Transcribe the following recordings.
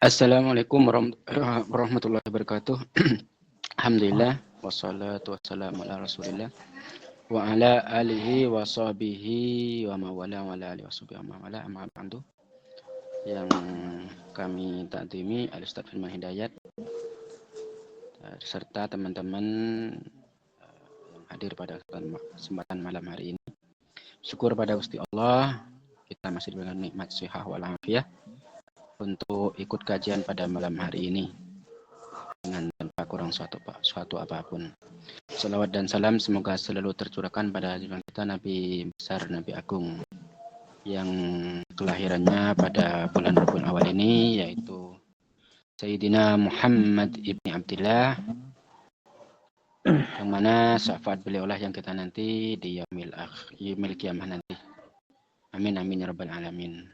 Assalamualaikum warahmatullahi wabarakatuh. Alhamdulillah wassalatu wassalamu ala Rasulillah wa ala alihi wa sahbihi wa mawala wa ala alihi wa sahbihi wa mawala amma ba'du. Yang kami takdimi Al-Ustaz Firman Hidayat serta teman-teman yang hadir pada kesempatan malam hari ini. Syukur pada Gusti Allah, kita masih diberikan nikmat sehat wal afiat untuk ikut kajian pada malam hari ini dengan tanpa kurang suatu apapun. Salawat dan salam semoga selalu tercurahkan pada junjungan kita Nabi besar, Nabi Agung yang kelahirannya pada bulan Rabiul Awal ini, yaitu Sayyidina Muhammad ibni Abdillah, yang mana syafaat beliaulah yang kita nanti di yaumil kiamah nanti. Amin amin ya rabbal alamin.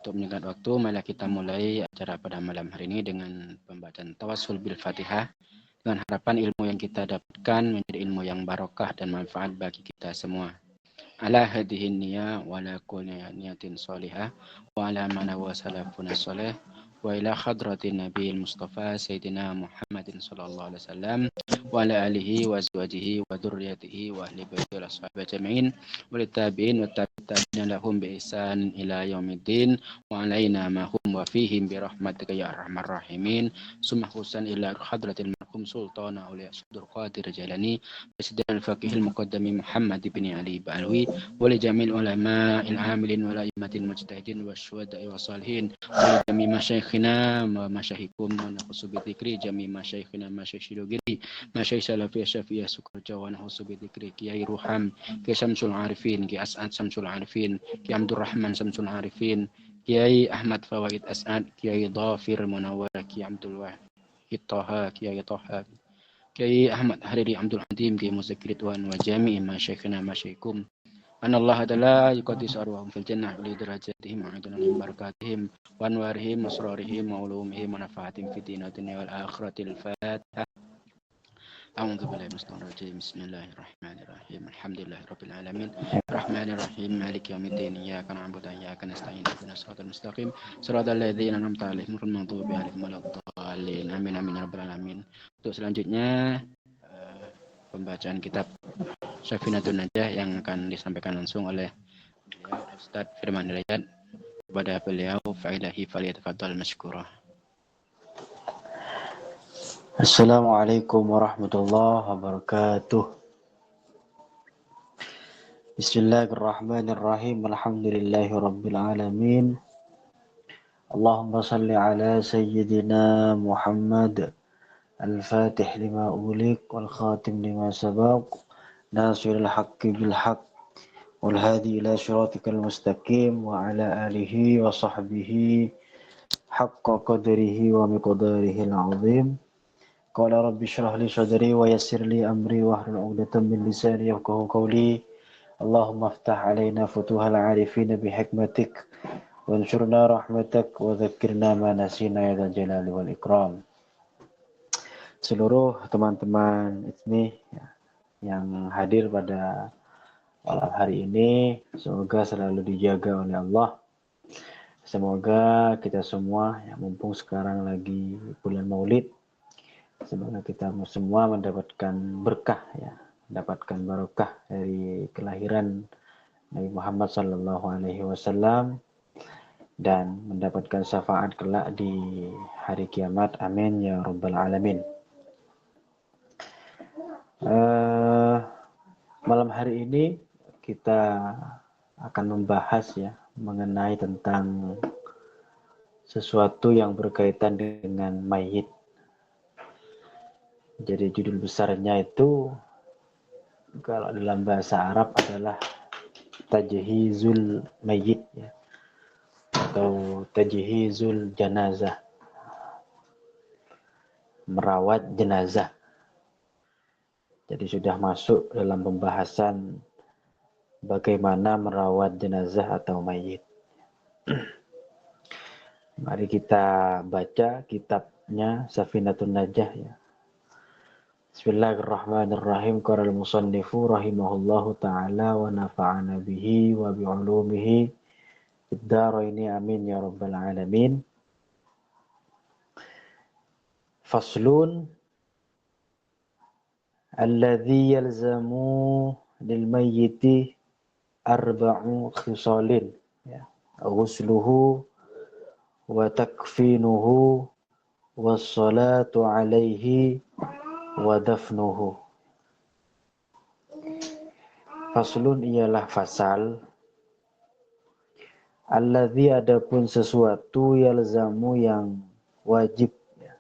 Untuk menyingkat waktu, marilah kita mulai acara pada malam hari ini dengan pembacaan Tawassul bil Fatihah, dengan harapan ilmu yang kita dapatkan menjadi ilmu yang barokah dan manfaat bagi kita semua. Ala hadihin niyah wa ala kulli niyatin sholihah wa ala man wa salafuna sholih wa ila hadratin nabiyil mustafa sayyidina Muhammadin sallallahu alaihi wasallam wa ala alihi wa azwajihi wa dzurriyyatihi wa ahli baiti wa ashabihi ajma'in wa tabi'in wa tabi'in lahum bi ihsan ila yaumiddin wa alaina ma hum wa fihim bi rahmatika ya arhamar rahimin. Summa khususan ila hadratil marhum sultana auliya Abdul Qadir Jalani Presiden al-Faqih al-Muqaddami Muhammad ibn Ali Ba'alwi wa li jamil ulama al-amilin wa la'immatil mujtahidin wa syuhada'i wa salihin wa jami masyayikhina wa masyayikum wa nakhusu bi dzikri jami masyayikhina masyayikhilugiri masyaikh salafiyah syafi'iyah Sukarja wa nakhusu bi dzikri Kiai Ruham Kiai Samsul Arifin Kiai As'ad Samsul Arifin Kiai Abdurrahman Samsul Arifin Kiai Ahmad Fawaid As'ad Kiai Dhafir Munawwar Kiai Abdul Wahid Taha Kiai Taha Kiai Ahmad Hariri Abdul Hadim Kiai Muzakir Ridwan wa jami'i masyayikhina masyaikum anallah ta'ala yuqaddis arwahum fil jannah li darajatihim wa adana min barakatihim wa anwarihim masrarihim wa ulumihim wa nafahatihim fid din wal akhiratil fatihah. A'udzu billahi minasyaitonir rajim. Bismillahirrahmanirrahim. Alhamdulillahirabbil alamin. Arrahmanirrahim. Maliki yaumiddin. Iyyaka na'budu wa iyyaka nasta'in. Ihdinas siratal mustaqim. Shiratal ladzina an'amta 'alaihim ghairil maghdubi 'alaihim waladdallin. Amin amin ya rabbal alamin. Untuk selanjutnya pembacaan kitab Safinatun Najah yang akan disampaikan langsung oleh Ustaz Firman Hidayat. Kepada beliau fa'ilahi falyatafaddal mashkura. Assalamualaikum warahmatullahi wabarakatuh. Bismillahirrahmanirrahim. Alhamdulillahi rabbil alamin. Allahumma salli ala sayyidina Muhammad al-fatih lima ulik wal khatim lima sabaq nasiril haqqi bil haqq wal hadi ila syiratikal mustaqim wa ala alihi wa sahbihi haqqa qadrihi wa miqdarihi al-azim. Qala rabbi shrah li sadri wa yassir li amri wahlul 'uqdatam min lisani yafqahu qawli. Allahumma iftah 'alaina futuhal 'arifin bi hikmatik wansurna rahmatak wa dzakkirna ma nasina ya dzal jalali wal ikram. Seluruh teman-teman ITMI yang hadir pada malam hari ini, semoga selalu dijaga oleh Allah. Semoga kita semua, yang mumpung sekarang lagi bulan Maulid, semoga kita semua mendapatkan berkah, mendapatkan barokah dari kelahiran Nabi Muhammad SAW dan mendapatkan syafaat kelak di hari kiamat. Amin ya rabbal alamin. Malam hari ini kita akan membahas mengenai tentang sesuatu yang berkaitan dengan mayit. Jadi judul besarnya itu kalau dalam bahasa Arab adalah tajhizul mayit atau tajhizul janazah, merawat jenazah. Jadi sudah masuk dalam pembahasan bagaimana merawat jenazah atau mayit. Mari kita baca kitabnya Safinatun Najah Bismillahirrahmanirrahim. Qala al-musannifu rahimahullahu ta'ala wa nafa'ana bihi wa bi'ulumihi fid dharaini amin ya rabbal alamin. Faslun alladhi yalzamu lil mayyiti arba'u khisalin, ya. Ghusluhu wa takfinuhu wassalatu alaihi wa dafnuhu. Faslun ialah fasal. Alladzi adapun sesuatu yalzamu yang wajib, ya.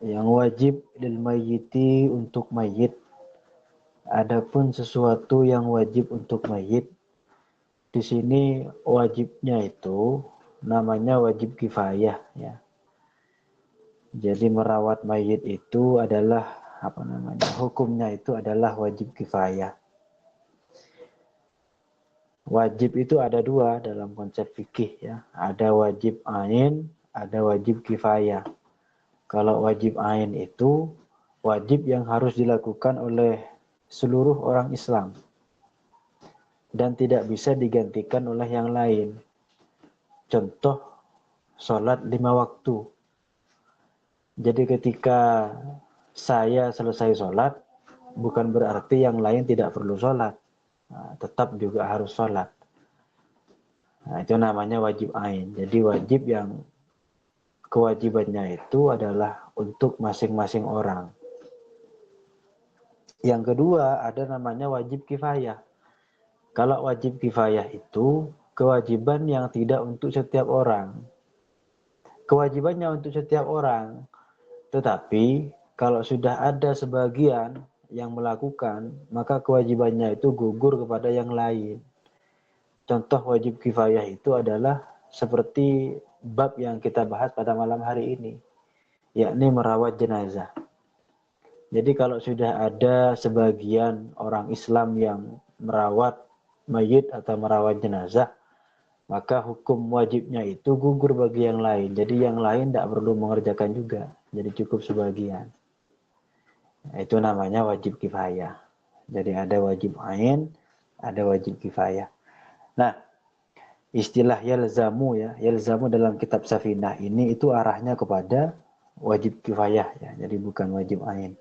Yang wajib lil mayyiti untuk mayit. Adapun sesuatu yang wajib untuk mayit, di sini wajibnya itu namanya wajib kifayah, ya. Jadi merawat mayit itu adalah hukumnya itu adalah wajib kifayah. Wajib itu ada dua dalam konsep fikih, ya. Ada wajib ain, ada wajib kifayah. Kalau wajib ain itu wajib yang harus dilakukan oleh seluruh orang Islam dan tidak bisa digantikan oleh yang lain. Contoh, sholat 5 waktu. Jadi ketika saya selesai sholat, bukan berarti yang lain tidak perlu sholat. Nah, tetap juga harus sholat. Nah, itu namanya wajib ain. Jadi wajib yang kewajibannya itu adalah untuk masing-masing orang. Yang kedua, ada namanya wajib kifayah. Kalau wajib kifayah itu kewajiban yang tidak untuk setiap orang. Kewajibannya untuk setiap orang. Tetapi kalau sudah ada sebagian yang melakukan, maka kewajibannya itu gugur kepada yang lain. Contoh wajib kifayah itu adalah seperti bab yang kita bahas pada malam hari ini, yakni merawat jenazah. Jadi kalau sudah ada sebagian orang Islam yang merawat mayit atau merawat jenazah, maka hukum wajibnya itu gugur bagi yang lain. Jadi yang lain tidak perlu mengerjakan juga. Jadi cukup sebagian. Itu namanya wajib kifayah. Jadi ada wajib ain, ada wajib kifayah. Nah, istilah yalzamu, ya, yalzamu dalam kitab Safinah ini itu arahnya kepada wajib kifayah, ya. Jadi bukan wajib ain.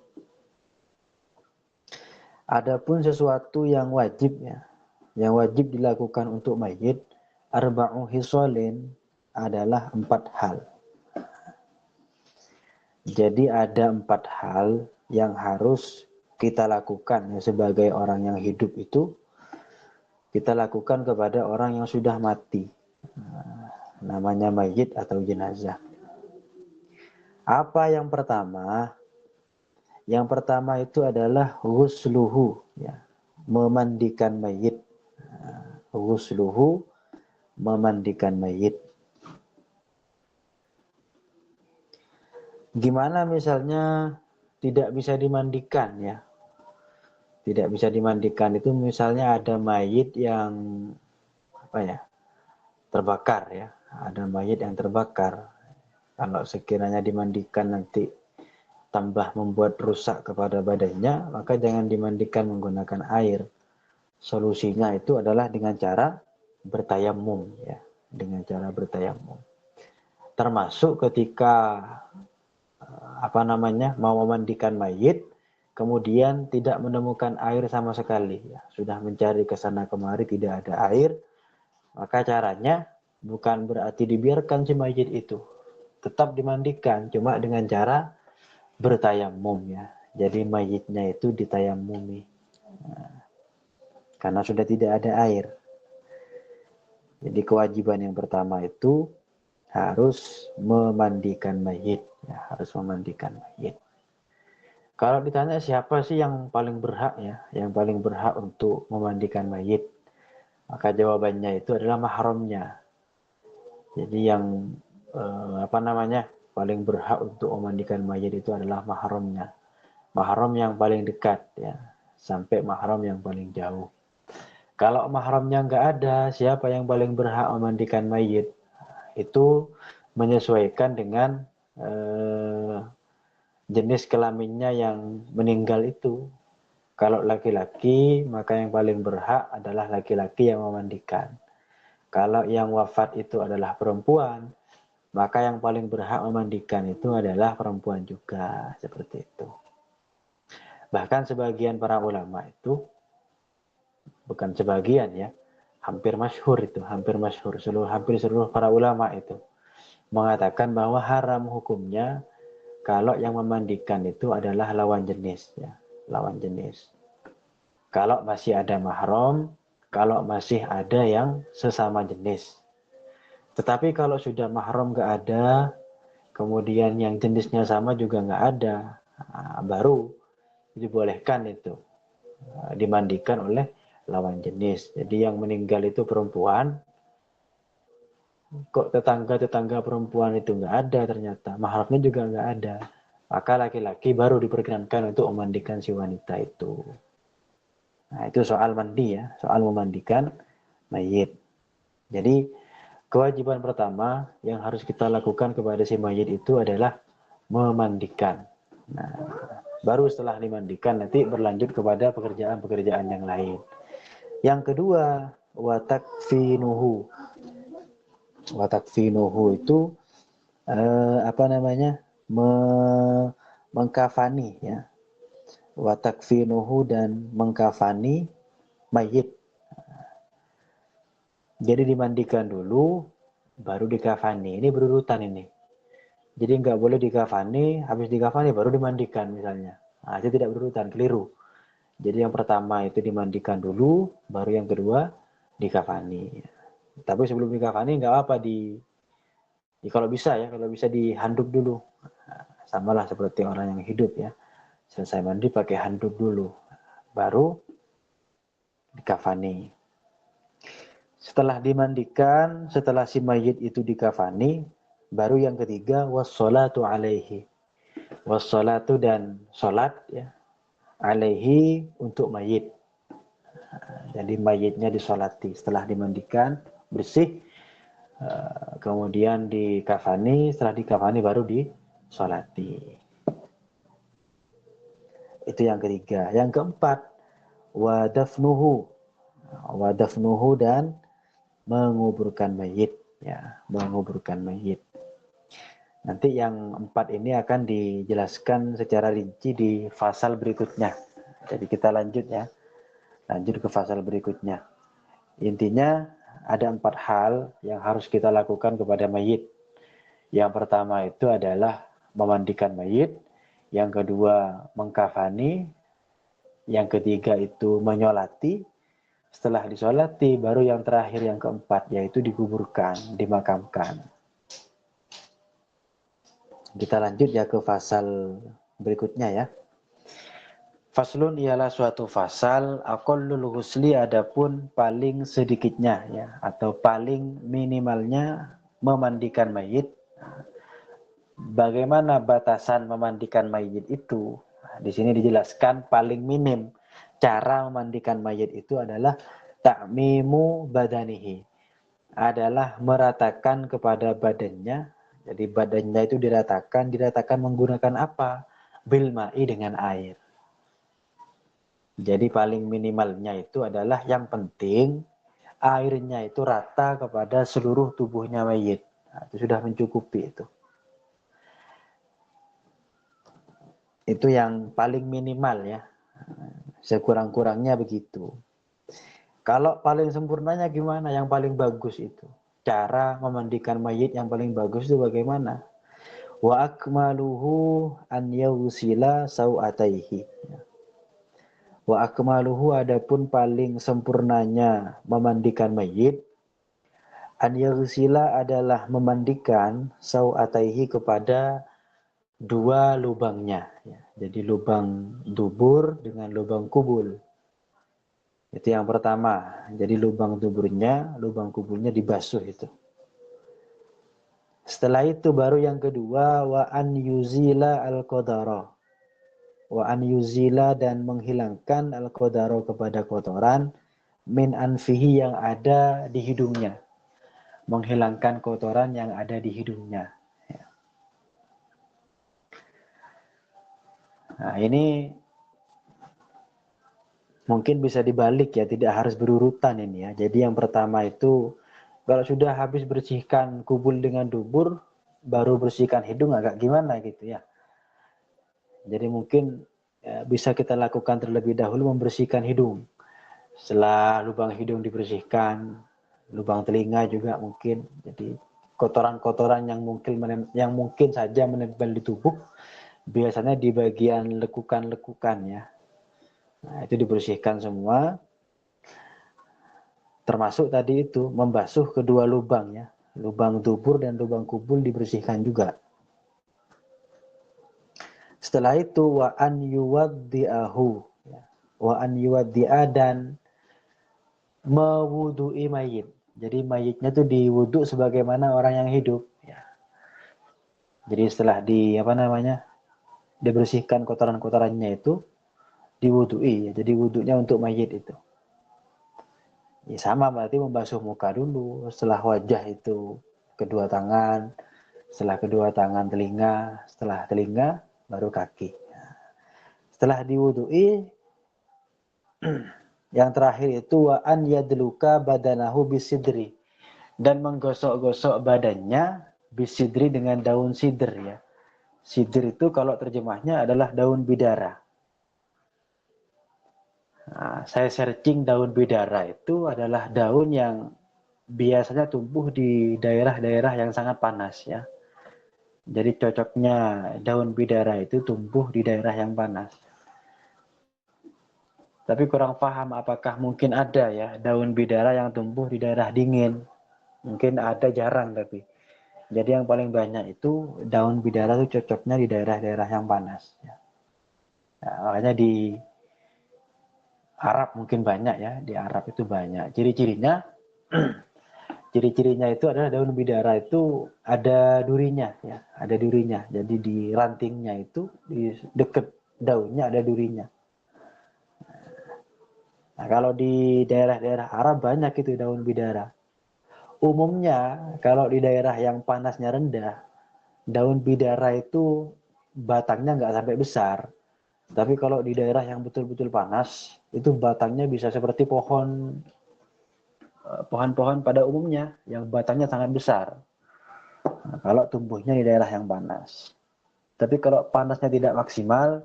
Adapun sesuatu yang wajib, ya, yang wajib dilakukan untuk mayit, arba'u hisolin adalah 4 hal. Jadi ada 4 hal yang harus kita lakukan, ya, sebagai orang yang hidup itu kita lakukan kepada orang yang sudah mati. Namanya mayit atau jenazah. Apa yang pertama? Yang pertama itu adalah ghusluhu, ya, memandikan mayit. Ghusluhu, memandikan mayit. Gimana misalnya tidak bisa dimandikan, ya? Tidak bisa dimandikan itu misalnya ada mayit yang terbakar, ya. Ada mayit yang terbakar. Kalau sekiranya dimandikan nanti tambah membuat rusak kepada badannya, maka jangan dimandikan menggunakan air. Solusinya itu adalah dengan cara bertayamum, ya, dengan cara bertayamum. Termasuk ketika mau memandikan mayit, kemudian tidak menemukan air sama sekali, ya. Sudah mencari ke sana kemari tidak ada air, maka caranya bukan berarti dibiarkan si mayit itu, tetap dimandikan, cuma dengan cara bertayamum, ya. Jadi mayitnya itu ditayamumi, karena sudah tidak ada air. Jadi kewajiban yang pertama itu harus memandikan mayit, ya, harus memandikan mayit. Kalau ditanya siapa sih yang paling berhak, ya, yang paling berhak untuk memandikan mayit, maka jawabannya itu adalah mahramnya. Jadi yang paling berhak untuk memandikan mayit itu adalah mahramnya. Mahram yang paling dekat, ya, sampai mahram yang paling jauh. Kalau mahramnya nggak ada, siapa yang paling berhak memandikan mayit? Itu menyesuaikan dengan jenis kelaminnya yang meninggal itu. Kalau laki-laki, maka yang paling berhak adalah laki-laki yang memandikan. Kalau yang wafat itu adalah perempuan, maka yang paling berhak memandikan itu adalah perempuan juga, seperti itu. Bahkan sebagian para ulama itu, bukan sebagian ya, hampir masyhur itu, hampir seluruh para ulama itu mengatakan bahwa haram hukumnya kalau yang memandikan itu adalah lawan jenis ya, lawan jenis. Kalau masih ada mahram, kalau masih ada yang sesama jenis. Tetapi kalau sudah mahram nggak ada, kemudian yang jenisnya sama juga nggak ada, baru dibolehkan itu dimandikan oleh lawan jenis. Jadi yang meninggal itu perempuan, kok tetangga-tetangga perempuan itu nggak ada ternyata, mahramnya juga nggak ada. Maka laki-laki baru diperkenankan untuk memandikan si wanita itu. Nah, itu soal mandi ya, soal memandikan mayit. Jadi kewajiban pertama yang harus kita lakukan kepada si mayit itu adalah memandikan. Nah, baru setelah dimandikan nanti berlanjut kepada pekerjaan-pekerjaan yang lain. Yang kedua, watakfinuhu. Watakfinuhu itu apa namanya? Mengkafani ya. Watakfinuhu dan mengkafani mayit. Jadi dimandikan dulu, baru dikafani. Ini berurutan ini. Jadi nggak boleh dikafani, habis dikafani baru dimandikan misalnya. Nah, itu tidak berurutan, keliru. Jadi yang pertama itu dimandikan dulu, baru yang kedua dikafani. Tapi sebelum dikafani nggak apa kalau bisa ya, kalau bisa dihanduk dulu. Nah, samalah seperti orang yang hidup ya. Selesai mandi pakai handuk dulu, baru dikafani. Setelah dimandikan, setelah si mayit itu dikafani, baru yang ketiga wassalatu alaihi. Wassalatu dan salat ya, alaihi untuk mayit. Jadi mayitnya disolati setelah dimandikan bersih, kemudian dikafani, setelah dikafani baru disolati. Itu yang ketiga. Yang keempat, wadafnuhu. Wadafnuhu dan menguburkan mayit ya, menguburkan mayit. Nanti yang empat ini akan dijelaskan secara rinci di fasal berikutnya. Jadi kita lanjut ya, lanjut ke fasal berikutnya. Intinya ada 4 hal yang harus kita lakukan kepada mayit. Yang pertama itu adalah memandikan mayit, yang kedua mengkafani, yang ketiga itu menyolati. Setelah disolati, baru yang terakhir yang keempat, yaitu dikuburkan, dimakamkan. Kita lanjut ya ke fasal berikutnya ya. Faslun ialah suatu fasal, aqallul ghusli adapun paling sedikitnya ya, atau paling minimalnya memandikan mayit. Bagaimana batasan memandikan mayit itu? Di sini dijelaskan paling minim. Cara memandikan mayit itu adalah ta'mimu badanihi. Adalah meratakan kepada badannya. Jadi badannya itu diratakan menggunakan apa? Bil ma'i dengan air. Jadi paling minimalnya itu adalah yang penting airnya itu rata kepada seluruh tubuhnya mayit. Nah, itu sudah mencukupi itu. Itu yang paling minimal ya. Sekurang-kurangnya begitu. Kalau paling sempurnanya gimana? Yang paling bagus itu. Cara memandikan mayit yang paling bagus itu bagaimana? Wa akmaluhu an yawsila sawataihi. Wa akmaluhu adapun paling sempurnanya memandikan mayit. An yawsila adalah memandikan sawataihi kepada dua lubangnya. Jadi lubang dubur dengan lubang kubul. Itu yang pertama. Jadi lubang duburnya, lubang kubulnya dibasuh itu. Setelah itu baru yang kedua, wa an yuzila al-qadara. Wa an yuzila dan menghilangkan al-qadara kepada kotoran min anfihi yang ada di hidungnya. Menghilangkan kotoran yang ada di hidungnya. Nah, ini mungkin bisa dibalik ya, tidak harus berurutan ini ya. Jadi yang pertama itu kalau sudah habis bersihkan kubul dengan dubur, baru bersihkan hidung agak gimana gitu ya. Jadi mungkin bisa kita lakukan terlebih dahulu membersihkan hidung. Setelah lubang hidung dibersihkan, lubang telinga juga mungkin. Jadi kotoran-kotoran yang mungkin saja menempel di tubuh, biasanya di bagian lekukan-lekukan ya. Nah, itu dibersihkan semua. Termasuk tadi itu membasuh kedua lubang ya. Lubang dubur dan lubang kubul dibersihkan juga. Setelah itu wa an yuwaddi'ahu ya. Wa an yuwaddi'a dan mewudu'i mayit. Jadi mayitnya tuh diwudhu sebagaimana orang yang hidup ya. Jadi setelah dibersihkan kotoran-kotorannya itu diwudu'i ya. Jadi wudhunya untuk mayit itu. Ya sama berarti membasuh muka dulu, setelah wajah itu kedua tangan, setelah kedua tangan telinga, setelah telinga baru kaki. Setelah diwudu'i, yang terakhir itu wa an yadluka badanahu bisidri, dan menggosok-gosok badannya bisidri dengan daun sidr ya. Sidr itu kalau terjemahnya adalah daun bidara. Nah, saya searching daun bidara itu adalah daun yang biasanya tumbuh di daerah-daerah yang sangat panas ya. Jadi cocoknya daun bidara itu tumbuh di daerah yang panas. Tapi kurang paham apakah mungkin ada ya daun bidara yang tumbuh di daerah dingin. Mungkin ada, jarang tapi. Jadi yang paling banyak itu daun bidara itu cocoknya di daerah-daerah yang panas. Ya. Nah, makanya di Arab mungkin banyak ya, di Arab itu banyak. Ciri-cirinya, ciri-cirinya itu adalah daun bidara itu ada durinya ya, ada durinya. Jadi di rantingnya itu di dekat daunnya ada durinya. Nah, kalau di daerah-daerah Arab banyak itu daun bidara. Umumnya kalau di daerah yang panasnya rendah, daun bidara itu batangnya nggak sampai besar. Tapi kalau di daerah yang betul-betul panas, itu batangnya bisa seperti pohon-pohon pada umumnya yang batangnya sangat besar. Nah, kalau tumbuhnya di daerah yang panas. Tapi kalau panasnya tidak maksimal,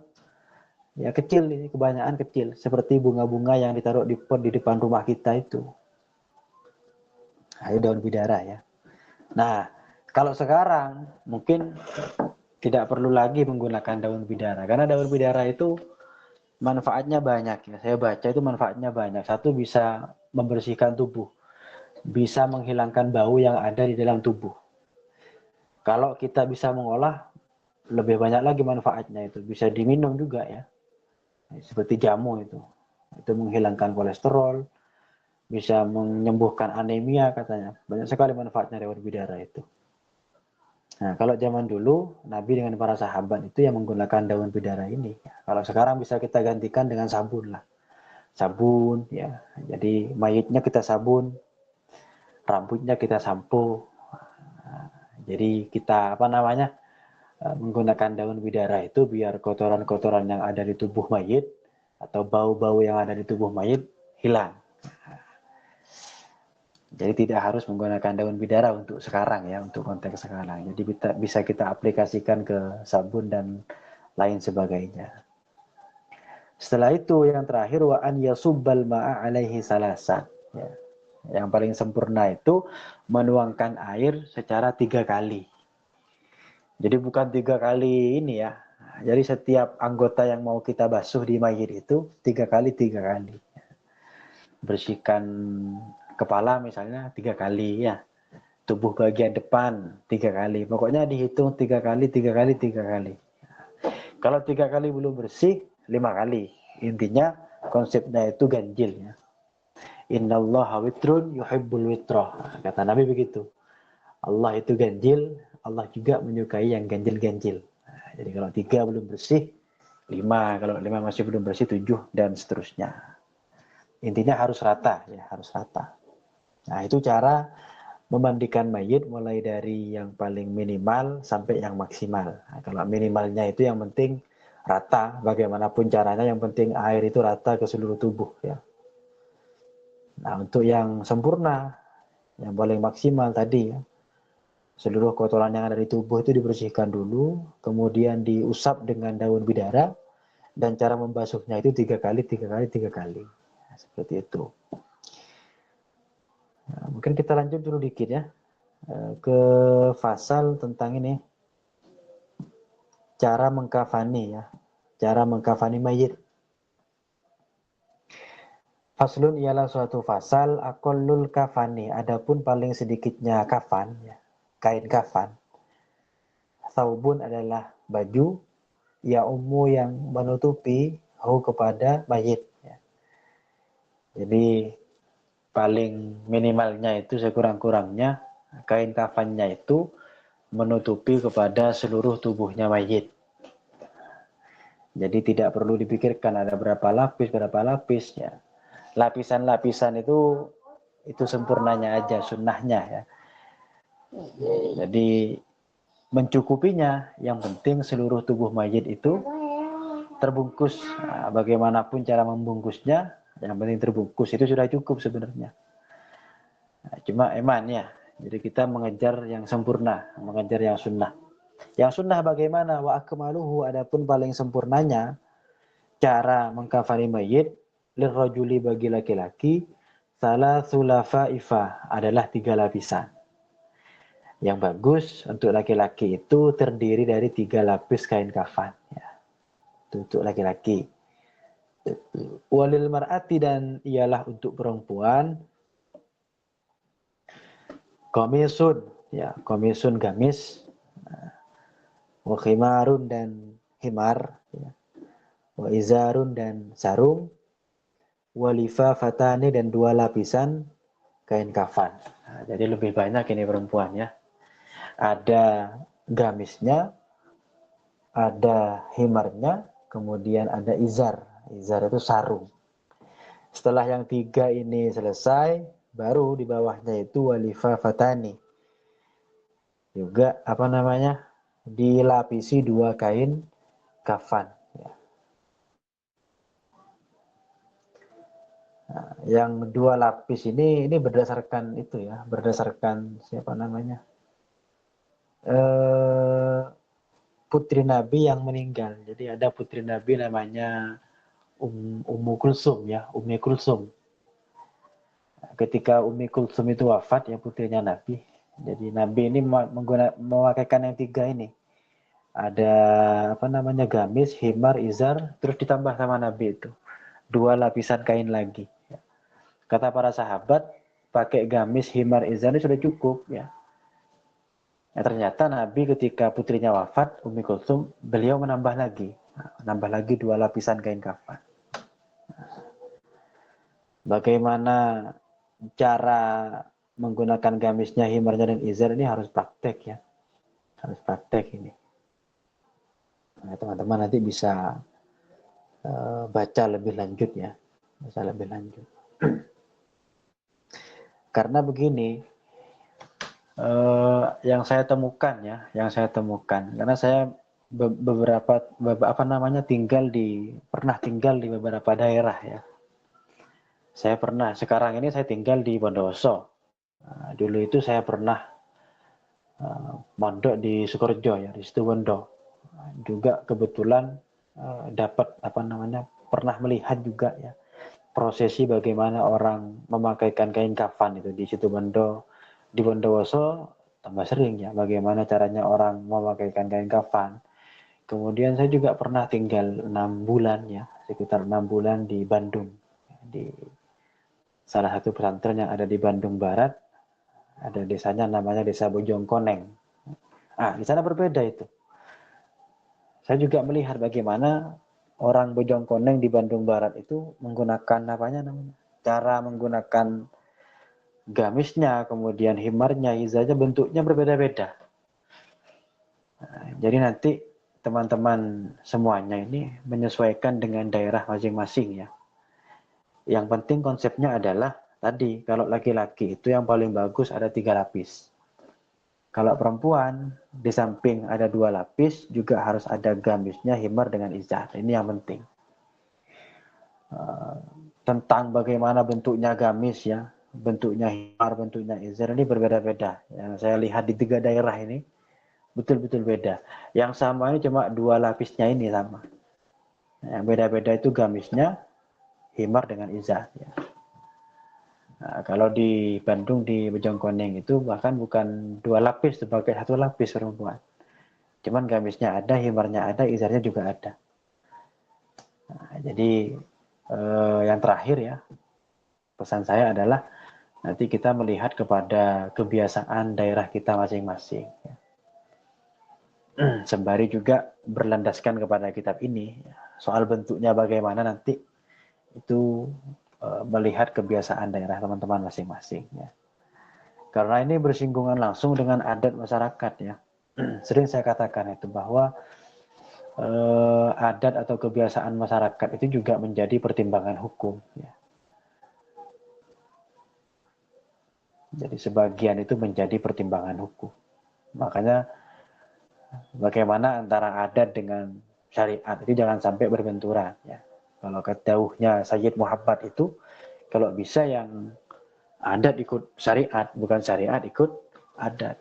ya kecil ini, kebanyakan kecil. Seperti bunga-bunga yang ditaruh di pot di depan rumah kita itu. Nah, itu daun bidara ya. Nah, kalau sekarang mungkin tidak perlu lagi menggunakan daun bidara. Karena daun bidara itu manfaatnya banyak ya. Saya baca itu manfaatnya banyak. Satu, bisa membersihkan tubuh. Bisa menghilangkan bau yang ada di dalam tubuh. Kalau kita bisa mengolah, lebih banyak lagi manfaatnya itu. Bisa diminum juga ya. Seperti jamu itu. Itu menghilangkan kolesterol, bisa menyembuhkan anemia katanya. Banyak sekali manfaatnya daun bidara itu. Nah, kalau zaman dulu, Nabi dengan para sahabat itu yang menggunakan daun bidara ini. Kalau sekarang bisa kita gantikan dengan sabun lah. Sabun, ya. Jadi mayitnya kita sabun, rambutnya kita sampo. Jadi kita menggunakan daun bidara itu biar kotoran-kotoran yang ada di tubuh mayit atau bau-bau yang ada di tubuh mayit hilang. Jadi tidak harus menggunakan daun bidara untuk sekarang ya, untuk konteks sekarang. Jadi bisa kita aplikasikan ke sabun dan lain sebagainya. Setelah itu yang terakhir wa an yasubbal ma'a alaihi salasan. Ya. Yang paling sempurna itu menuangkan air secara 3 kali. Jadi bukan 3 kali ini ya. Jadi setiap anggota yang mau kita basuh di mayit itu 3 kali 3 kali. Bersihkan kepala misalnya 3 kali ya. Tubuh bagian depan 3 kali. Pokoknya dihitung 3 kali, 3 kali, 3 kali. Kalau 3 kali belum bersih, 5 kali. Intinya konsepnya itu ganjil ya. Innallaha witrun yuhibbul witrah. Kata Nabi begitu. Allah itu ganjil, Allah juga menyukai yang ganjil-ganjil. Nah, jadi kalau 3 belum bersih, 5. Kalau 5 masih belum bersih, 7 dan seterusnya. Intinya harus rata ya, harus rata. Nah, itu cara memandikan mayit mulai dari yang paling minimal sampai yang maksimal. Nah, kalau minimalnya itu yang penting rata, bagaimanapun caranya yang penting air itu rata ke seluruh tubuh ya. Nah, untuk yang sempurna, yang paling maksimal tadi ya, Seluruh kotoran yang ada di tubuh itu dibersihkan dulu, kemudian diusap dengan daun bidara, dan cara membasuhnya itu 3 kali, 3 kali, 3 kali. Nah, seperti itu. Nah, mungkin kita lanjut dulu dikit ya, ke fasal tentang ini, cara mengkafani ya, cara mengkafani mayit. Faslun ialah suatu fasal, aqallul kafani, adapun paling sedikitnya kafan, ya, kain kafan. Saubun adalah baju, ya ummu yang menutupi hu kepada mayit. Ya. Jadi paling minimalnya itu sekurang-kurangnya kain kafannya itu menutupi kepada seluruh tubuhnya mayit. Jadi tidak perlu dipikirkan ada berapa lapis ya. Lapisan-lapisan itu sempurnanya aja, sunnahnya ya. Jadi mencukupinya, yang penting seluruh tubuh mayit itu terbungkus. Nah, bagaimanapun cara membungkusnya, yang penting terbungkus itu sudah cukup sebenarnya. Nah, cuma eman ya, jadi kita mengejar yang sempurna, mengejar yang sunnah. Yang sunnah bagaimana? Wa akmaluhu, adapun paling sempurnanya cara mengkafani mayit lirrajuli bagi laki-laki salasu lafaifa adalah 3 lapisan. Yang bagus untuk laki-laki itu terdiri dari 3 lapis kain kafan ya. Itu untuk laki-laki. Walil mar'ati, dan ialah untuk perempuan komisun ya, komisun gamis, wa khimarun dan himar ya. Wa izarun dan sarung, walifa fatani dan 2 lapisan kain kafan. Nah, jadi lebih banyak ini perempuan ya. Ada gamisnya, ada himarnya, kemudian ada izar. Izar itu sarung. Setelah yang 3 ini selesai, baru di bawahnya itu walifa fatani. Juga dilapisi 2 kain kafan. Nah, yang 2 lapis ini berdasarkan itu ya, berdasarkan putri Nabi yang meninggal. Jadi ada putri Nabi namanya Ummu Kulsum ya, Ummi Kulsum. Ketika Ummi Kulsum itu wafat ya, putrinya Nabi. Jadi Nabi ini memakaikan yang 3 ini. Ada gamis, himar, izar, terus ditambah sama Nabi itu 2 lapisan kain lagi. Kata para sahabat, pakai gamis, himar, izar ini sudah cukup ya. Ya, ternyata Nabi ketika putrinya wafat, Ummi Kulsum, beliau menambah lagi 2 lapisan kain kafan. Bagaimana cara menggunakan gamisnya, himarnya, dan izar ini harus praktek ya. Harus praktek ini. Nah, teman-teman nanti bisa baca lebih lanjut ya. Baca lebih lanjut. Karena begini, yang saya temukan, karena saya pernah tinggal di beberapa daerah ya. Sekarang ini saya tinggal di Bondowoso. Nah, dulu itu saya pernah mondok di Sukorejo ya, di Situbondo. Juga kebetulan dapat pernah melihat juga ya prosesi bagaimana orang memakaikan kain kafan itu di Situbondo. Di Bondowoso tambah sering ya bagaimana caranya orang memakaikan kain kafan. Kemudian saya juga pernah tinggal 6 bulan ya, sekitar 6 bulan di Bandung, di salah satu pesantren yang ada di Bandung Barat. Ada desanya namanya Desa Bojongkoneng. Di sana berbeda itu. Saya juga melihat bagaimana orang Bojongkoneng di Bandung Barat itu menggunakan cara menggunakan gamisnya, kemudian himarnya, izarnya, bentuknya berbeda-beda. Jadi nanti teman-teman semuanya ini menyesuaikan dengan daerah masing-masing ya. Yang penting konsepnya adalah tadi, kalau laki-laki itu yang paling bagus ada 3 lapis. Kalau perempuan, di samping ada 2 lapis, juga harus ada gamisnya, himar dengan izar. Ini yang penting. Tentang bagaimana bentuknya gamis ya, bentuknya himar, bentuknya izar ini berbeda-beda. Yang saya lihat di 3 daerah ini betul-betul beda. Yang sama ini cuma 2 lapisnya ini sama. Yang beda-beda itu gamisnya, himar dengan izar. Ya. Nah, kalau di Bandung di Bojongkoneng itu bahkan bukan 2 lapis, sebagai 1 lapis perempuan. Cuman gamisnya ada, himarnya ada, izarnya juga ada. Nah, jadi yang terakhir ya, pesan saya adalah nanti kita melihat kepada kebiasaan daerah kita masing-masing. Sembari juga berlandaskan kepada kitab ini, soal bentuknya bagaimana nanti itu melihat kebiasaan daerah teman-teman masing-masing. Ya. Karena ini bersinggungan langsung dengan adat masyarakat ya. Sering saya katakan itu bahwa adat atau kebiasaan masyarakat itu juga menjadi pertimbangan hukum. Ya. Jadi sebagian itu menjadi pertimbangan hukum. Makanya bagaimana antara adat dengan syariat itu jangan sampai berbenturan. Ya. Kalau dawuhnya Sayyid Muhammad itu, kalau bisa yang adat ikut syariat, bukan syariat ikut adat.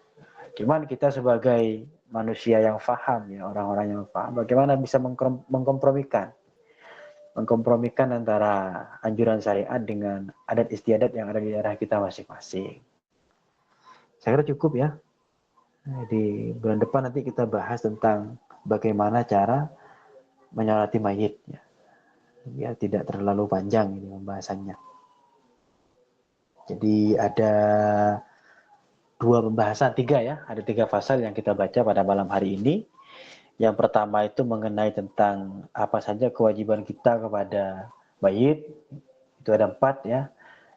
Cuman kita sebagai manusia yang faham ya, orang-orang yang faham, bagaimana bisa mengkompromikan antara anjuran syariat dengan adat istiadat yang ada di daerah kita masing-masing. Saya kira cukup ya. Di bulan depan nanti kita bahas tentang bagaimana cara menyolati mayit ya. Biar tidak terlalu panjang ini pembahasannya. Jadi ada 2 pembahasan, 3 ya. Ada 3 pasal yang kita baca pada malam hari ini. Yang pertama itu mengenai tentang apa saja kewajiban kita kepada mayit. Itu ada 4 ya.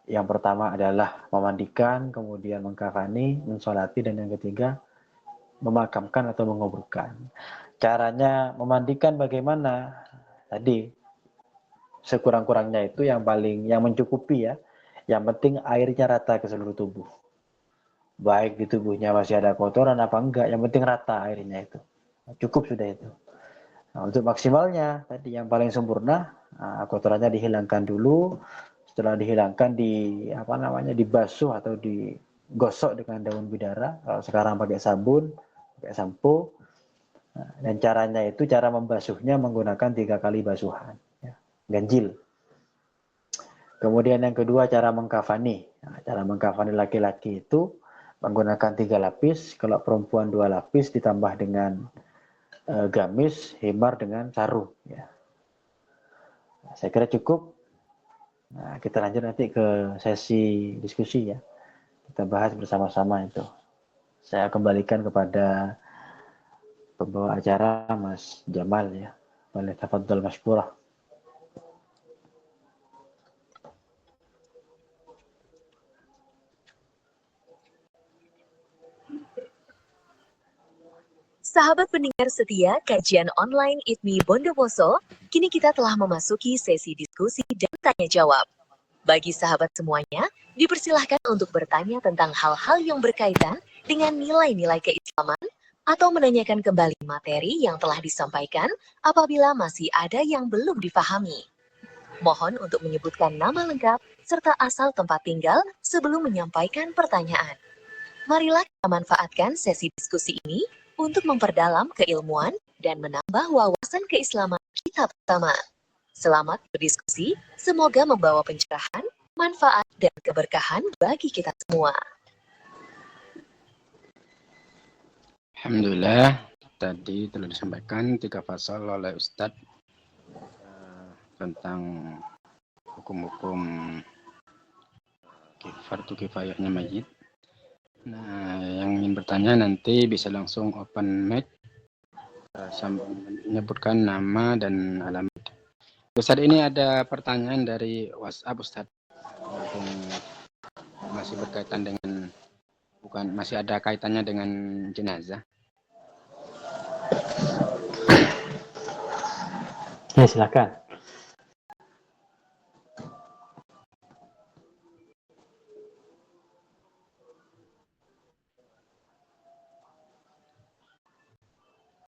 Yang pertama adalah memandikan, kemudian mengkafani, mensolati, dan yang ketiga memakamkan atau menguburkan. Caranya memandikan bagaimana? Tadi sekurang-kurangnya itu yang mencukupi ya. Yang penting airnya rata ke seluruh tubuh. Baik di tubuhnya masih ada kotoran apa enggak, yang penting rata airnya itu. Cukup sudah itu. Nah, untuk maksimalnya tadi yang paling sempurna, kotorannya dihilangkan dulu. Setelah dihilangkan dibasuh atau digosok dengan daun bidara. Kalau sekarang pakai sabun, pakai sampo. Dan caranya itu cara membasuhnya menggunakan 3 kali basuhan, ya. Ganjil. Kemudian yang kedua cara mengkafani. Nah, cara mengkafani laki-laki itu menggunakan 3 lapis. Kalau perempuan 2 lapis ditambah dengan gamis, himar dengan sarung. Ya. Nah, saya kira cukup. Nah, kita lanjut nanti ke sesi diskusi ya. Kita bahas bersama-sama itu. Saya kembalikan kepada pembawa acara Mas Jamal ya. Boleh tafadhol masykurah. Sahabat pendengar setia kajian online ITMI Bondowoso, kini kita telah memasuki sesi diskusi dan tanya jawab. Bagi sahabat semuanya, dipersilahkan untuk bertanya tentang hal-hal yang berkaitan dengan nilai-nilai keislaman atau menanyakan kembali materi yang telah disampaikan apabila masih ada yang belum difahami. Mohon untuk menyebutkan nama lengkap serta asal tempat tinggal sebelum menyampaikan pertanyaan. Marilah kita manfaatkan sesi diskusi ini untuk memperdalam keilmuan dan menambah wawasan keislaman kita bersama. Selamat berdiskusi, semoga membawa pencerahan, manfaat, dan keberkahan bagi kita semua. Alhamdulillah, tadi telah disampaikan 3 pasal oleh Ustadz tentang hukum-hukum fardu kifayahnya mayit. Nah, yang ingin bertanya nanti bisa langsung open mic, menyebutkan nama dan alamat. Ustadz, ini ada pertanyaan dari WhatsApp Ustadz. Masih berkaitan dengan masih ada kaitannya dengan jenazah. Ya, silakan.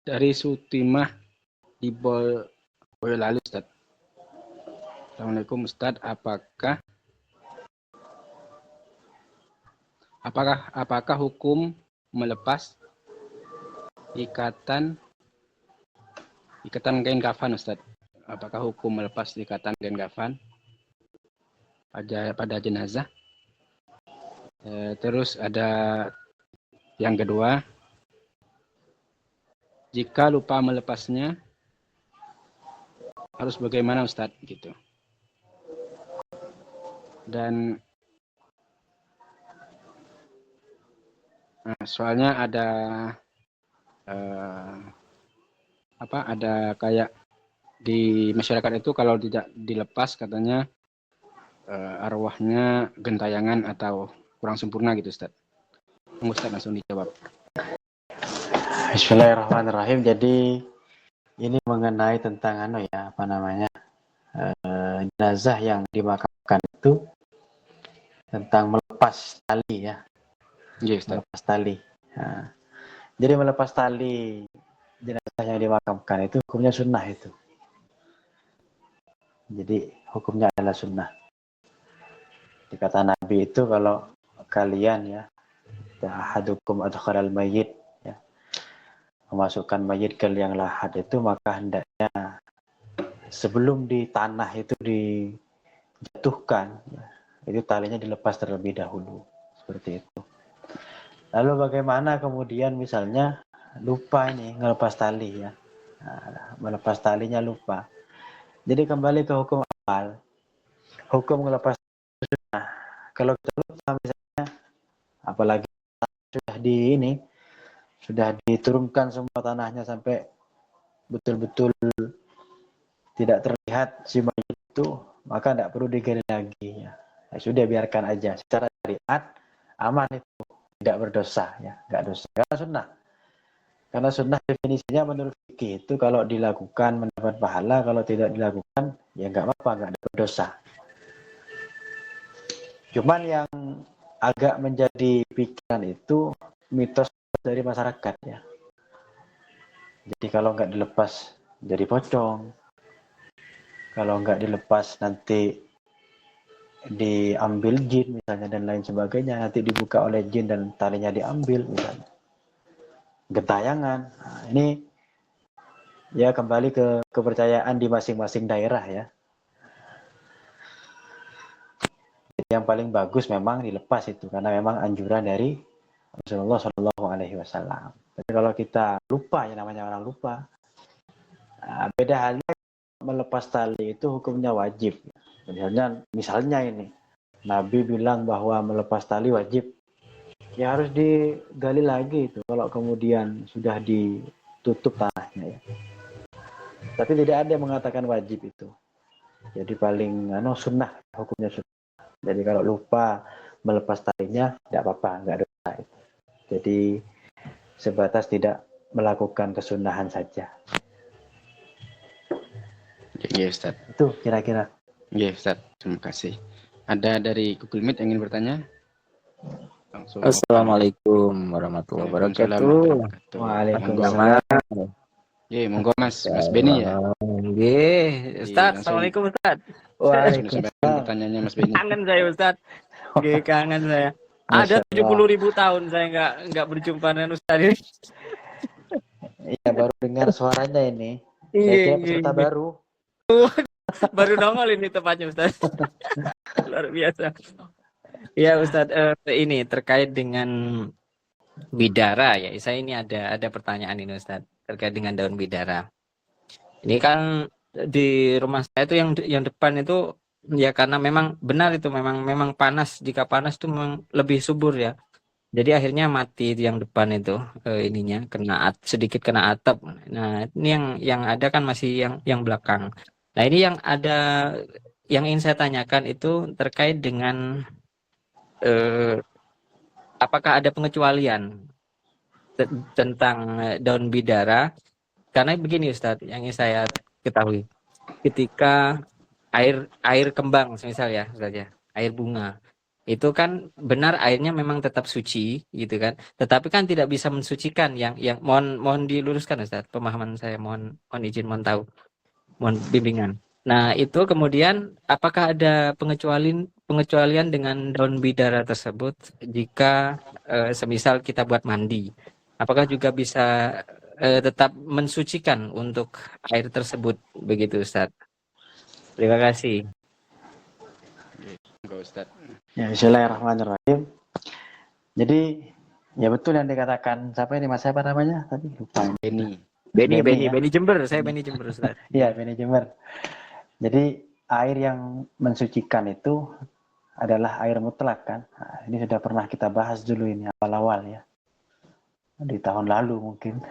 Dari Sutimah di Boyolali, Ustadz. Assalamualaikum Ustadz, apakah apakah hukum melepas ikatan kain kafan, Ustaz? Apakah hukum melepas ikatan kain kafan pada jenazah? Terus ada yang kedua, jika lupa melepasnya harus bagaimana, Ustaz? Gitu. Dan soalnya ada ada kayak di masyarakat itu kalau tidak dilepas katanya arwahnya gentayangan atau kurang sempurna gitu, Ustaz. Ustaz langsung dijawab. Bismillahirrahmanirrahim. Jadi ini mengenai tentang jenazah yang dimakamkan itu tentang melepas tali ya. Yes, melepas tali. Nah, jadi melepas tali jenazah yang dimakamkan itu hukumnya sunnah itu. Jadi hukumnya adalah sunnah. Dikata Nabi itu kalau kalian ya, ahadukum adkhalal mayyit ya, memasukkan mayit ke liang lahat itu, maka hendaknya sebelum di tanah itu dijatuhkan ya, itu talinya dilepas terlebih dahulu, seperti itu. Lalu bagaimana kemudian misalnya lupa ini ngelepas tali ya, melepas talinya lupa. Jadi kembali ke hukum awal, hukum ngelepas sunnah. Kalau kita lupa misalnya, apalagi sudah diturunkan semua tanahnya sampai betul-betul tidak terlihat si mayit itu, maka tidak perlu digali lagi ya. Sudah biarkan aja, secara syariat aman itu, tidak berdosa ya, nggak dosa. Karena sunnah definisinya menurut fikih itu kalau dilakukan mendapat pahala, kalau tidak dilakukan ya nggak apa-apa, nggak ada berdosa. Cuman yang agak menjadi pikiran itu mitos dari masyarakat ya. Jadi kalau nggak dilepas jadi pocong, kalau nggak dilepas nanti diambil jin misalnya dan lain sebagainya, nanti dibuka oleh jin dan talinya diambil misalnya, gentayangan. Nah, ini ya kembali ke kepercayaan di masing-masing daerah ya. Jadi yang paling bagus memang dilepas itu, karena memang anjuran dari Rasulullah Shallallahu Alaihi Wasallam. Tapi kalau kita lupa, ya namanya orang lupa, beda halnya melepas tali itu hukumnya wajib. Misalnya ini Nabi bilang bahwa melepas tali wajib, ya harus digali lagi itu kalau kemudian sudah ditutup tanahnya ya. Tapi tidak ada yang mengatakan wajib itu. Jadi paling sunnah, hukumnya sunnah. Jadi kalau lupa melepas talinya tidak apa-apa, nggak dosa itu. Jadi sebatas tidak melakukan kesunahan saja. Ya, Ustaz. Itu kira-kira. Ya, Ustaz. Terima kasih. Ada dari Google Meet yang ingin bertanya? Langsung. Assalamualaikum warahmatullahi wabarakatuh. Waalaikumsalam. Ya, monggo Mas Beni ya. Nggih, Ustaz. Assalamualaikum Ustaz. Waalaikumsalam. Pertanyaannya Mas Beni. Kangen saya Ustaz. Nggih, kangen saya. Ada 70.000 tahun saya nggak berjumpa dengan Ustaz ini. Iya, baru dengar suaranya ini. Saya kira peserta baru. Baru nongol ini tepatnya Ustaz. Luar biasa. Ya Ustaz, ini terkait dengan bidara ya. Saya ini ada pertanyaan ini Ustaz, terkait dengan daun bidara. Ini kan di rumah saya itu yang depan itu ya, karena memang benar itu memang panas. Jika panas itu memang lebih subur ya. Jadi akhirnya mati yang depan itu, ininya sedikit kena atap. Nah, ini yang ada kan masih yang belakang. Nah, ini yang ingin saya tanyakan itu terkait dengan apakah ada pengecualian tentang daun bidara? Karena begini Ustadz, yang ingin saya ketahui, ketika air kembang misal ya Ustadz ya, air bunga, itu kan benar airnya memang tetap suci gitu kan, tetapi kan tidak bisa mensucikan yang mohon diluruskan Ustadz, pemahaman saya, mohon izin, mohon tahu, mohon bimbingan. Nah, itu kemudian apakah ada pengecualian dengan daun bidara tersebut jika semisal kita buat mandi? Apakah juga bisa tetap mensucikan untuk air tersebut begitu Ustaz? Terima kasih. Enggak Ustaz. Ya, bismillahirrahmanirrahim. Jadi, ya betul yang dikatakan siapa ini Mas, siapa namanya? Tadi lupa. Ini Beni Jember, saya Beni. Beni Jember Ustaz. Iya, manajemen. Jadi air yang mensucikan itu adalah air mutlak kan. Nah, ini sudah pernah kita bahas dulu ini awal-awal ya. Di tahun lalu mungkin.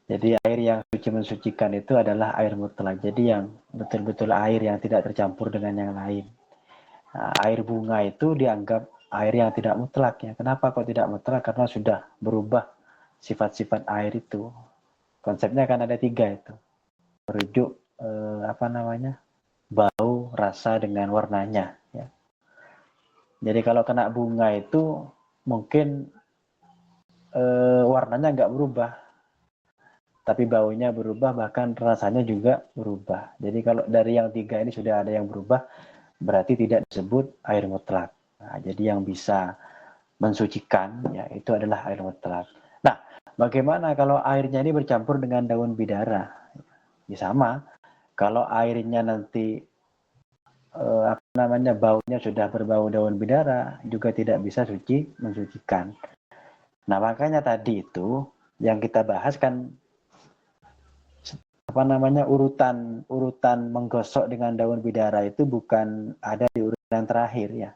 Jadi air yang suci mensucikan itu adalah air mutlak. Jadi yang betul-betul air yang tidak tercampur dengan yang lain. Nah, air bunga itu dianggap air yang tidak mutlak ya. Kenapa kok tidak mutlak? Karena sudah berubah sifat-sifat air itu. Konsepnya kan ada 3 itu. Merujuk bau, rasa dengan warnanya ya. Jadi kalau kena bunga itu mungkin warnanya nggak berubah, tapi baunya berubah, bahkan rasanya juga berubah. Jadi kalau dari yang 3 ini sudah ada yang berubah, berarti tidak disebut air mutlak. Nah, jadi yang bisa mensucikan ya itu adalah air mutlak. Nah, bagaimana kalau airnya ini bercampur dengan daun bidara? Ya sama. Kalau airnya nanti baunya sudah berbau daun bidara, juga tidak bisa mensucikan. Nah, makanya tadi itu yang kita bahas kan urutan menggosok dengan daun bidara itu bukan ada di urutan terakhir ya,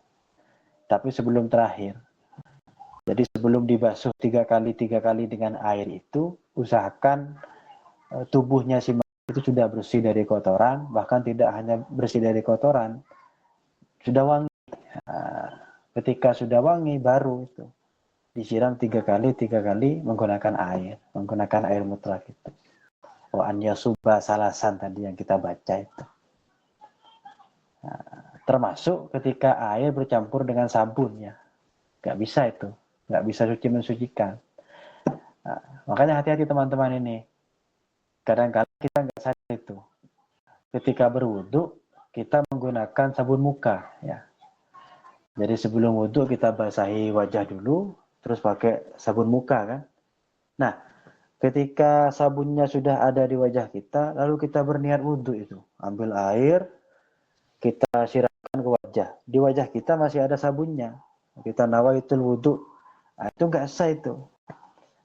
tapi sebelum terakhir. Jadi sebelum dibasuh 3 kali dengan air itu, usahakan tubuhnya si itu sudah bersih dari kotoran, bahkan tidak hanya bersih dari kotoran, sudah wangi. Nah, ketika sudah wangi baru itu disiram 3 kali menggunakan air mutlak itu. Wa an yasuba salasan tadi yang kita baca itu. Nah, termasuk ketika air bercampur dengan sabun ya, nggak bisa itu, nggak bisa suci mensucikan. Nah, makanya hati-hati teman-teman ini. Kadang-kadang kita nggak sadar itu. Ketika berwudu kita menggunakan sabun muka ya. Jadi sebelum wudu kita basahi wajah dulu, terus pakai sabun muka kan. Nah, ketika sabunnya sudah ada di wajah kita, lalu kita berniat wudu itu, ambil air, kita siramkan ke wajah. Di wajah kita masih ada sabunnya. Kita nawaitul wudu. Nah, itu nggak sah itu.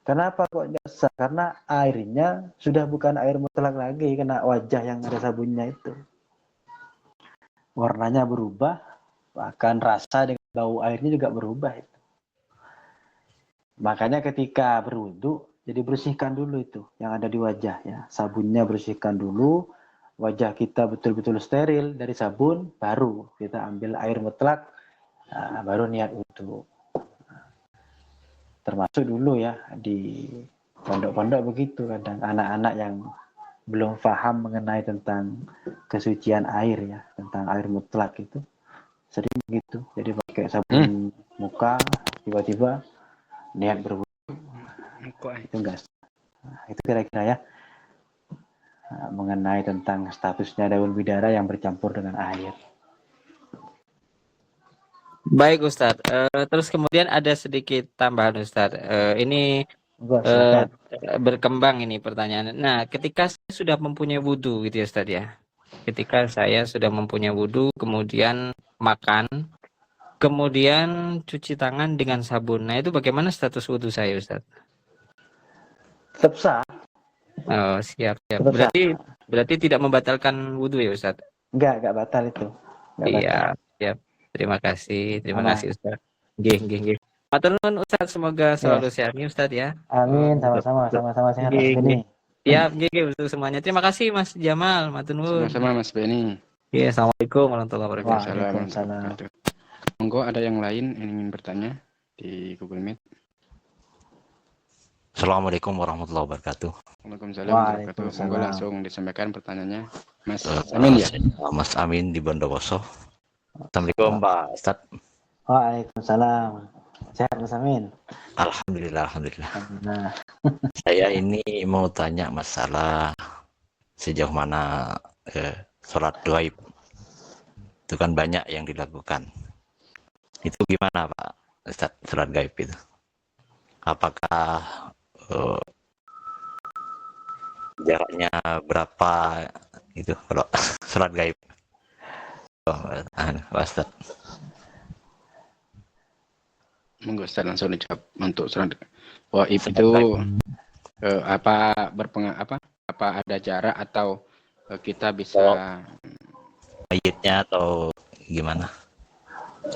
Kenapa kok nggak sah? Karena airnya sudah bukan air mutlak lagi, kena wajah yang ada sabunnya itu. Warnanya berubah, bahkan rasa dengan bau airnya juga berubah itu. Makanya ketika berwudu, jadi bersihkan dulu itu yang ada di wajah ya. Sabunnya bersihkan dulu, wajah kita betul-betul steril dari sabun, baru kita ambil air mutlak, baru niat wudu. Termasuk dulu ya di pondok-pondok begitu, kadang anak-anak yang belum paham mengenai tentang kesucian air ya, tentang air mutlak itu sering begitu. Jadi pakai sabun muka, tiba-tiba niat berwudu, itu enggak. Nah, itu kira-kira ya mengenai tentang statusnya daun bidara yang bercampur dengan air. Baik Ustadz, terus kemudian ada sedikit tambahan Ustadz. Ini berkembang ini pertanyaan. Nah, ketika saya sudah mempunyai wudhu gitu ya Ustadz ya. Ketika saya sudah mempunyai wudhu, kemudian makan, kemudian cuci tangan dengan sabun. Nah, itu bagaimana status wudhu saya Ustadz? Tetap sah. Oh, siap. Tetap Berarti tidak membatalkan wudhu ya Ustadz? Enggak batal itu. Iya, siap. Terima kasih Ustaz. Nggih. Matur nuwun Ustaz, semoga selalu sehat nih Ustaz ya. Amin, sama-sama sehat Mas Beni. Siap, nggih untuk semuanya. Terima kasih Mas Jamal, matur nuwun. Sama-sama Mas Beni. Iya, assalamualaikum warahmatullahi wabarakatuh. Waalaikumsalam. Monggo ada yang lain yang ingin bertanya di Google Meet. Assalamualaikum warahmatullahi wabarakatuh. Waalaikumsalam warahmatullahi wabarakatuh. Monggo langsung disampaikan pertanyaannya. Mas Amin ya? Mas Amin di Bondowoso. Assalamualaikum Pak Ustadz. Waalaikumsalam. Sehat Mas Amin? Alhamdulillah. Saya ini mau tanya masalah sejauh mana sholat gaib. Itu kan banyak yang dilakukan. Itu gimana Pak Ustaz, sholat gaib itu? Apakah jaraknya berapa itu kalau sholat gaib? Pak Ustaz. Monggo Ustaz langsung dijawab untuk sholat gaib itu apa ada jarak atau kita bisa Mayitnya atau gimana?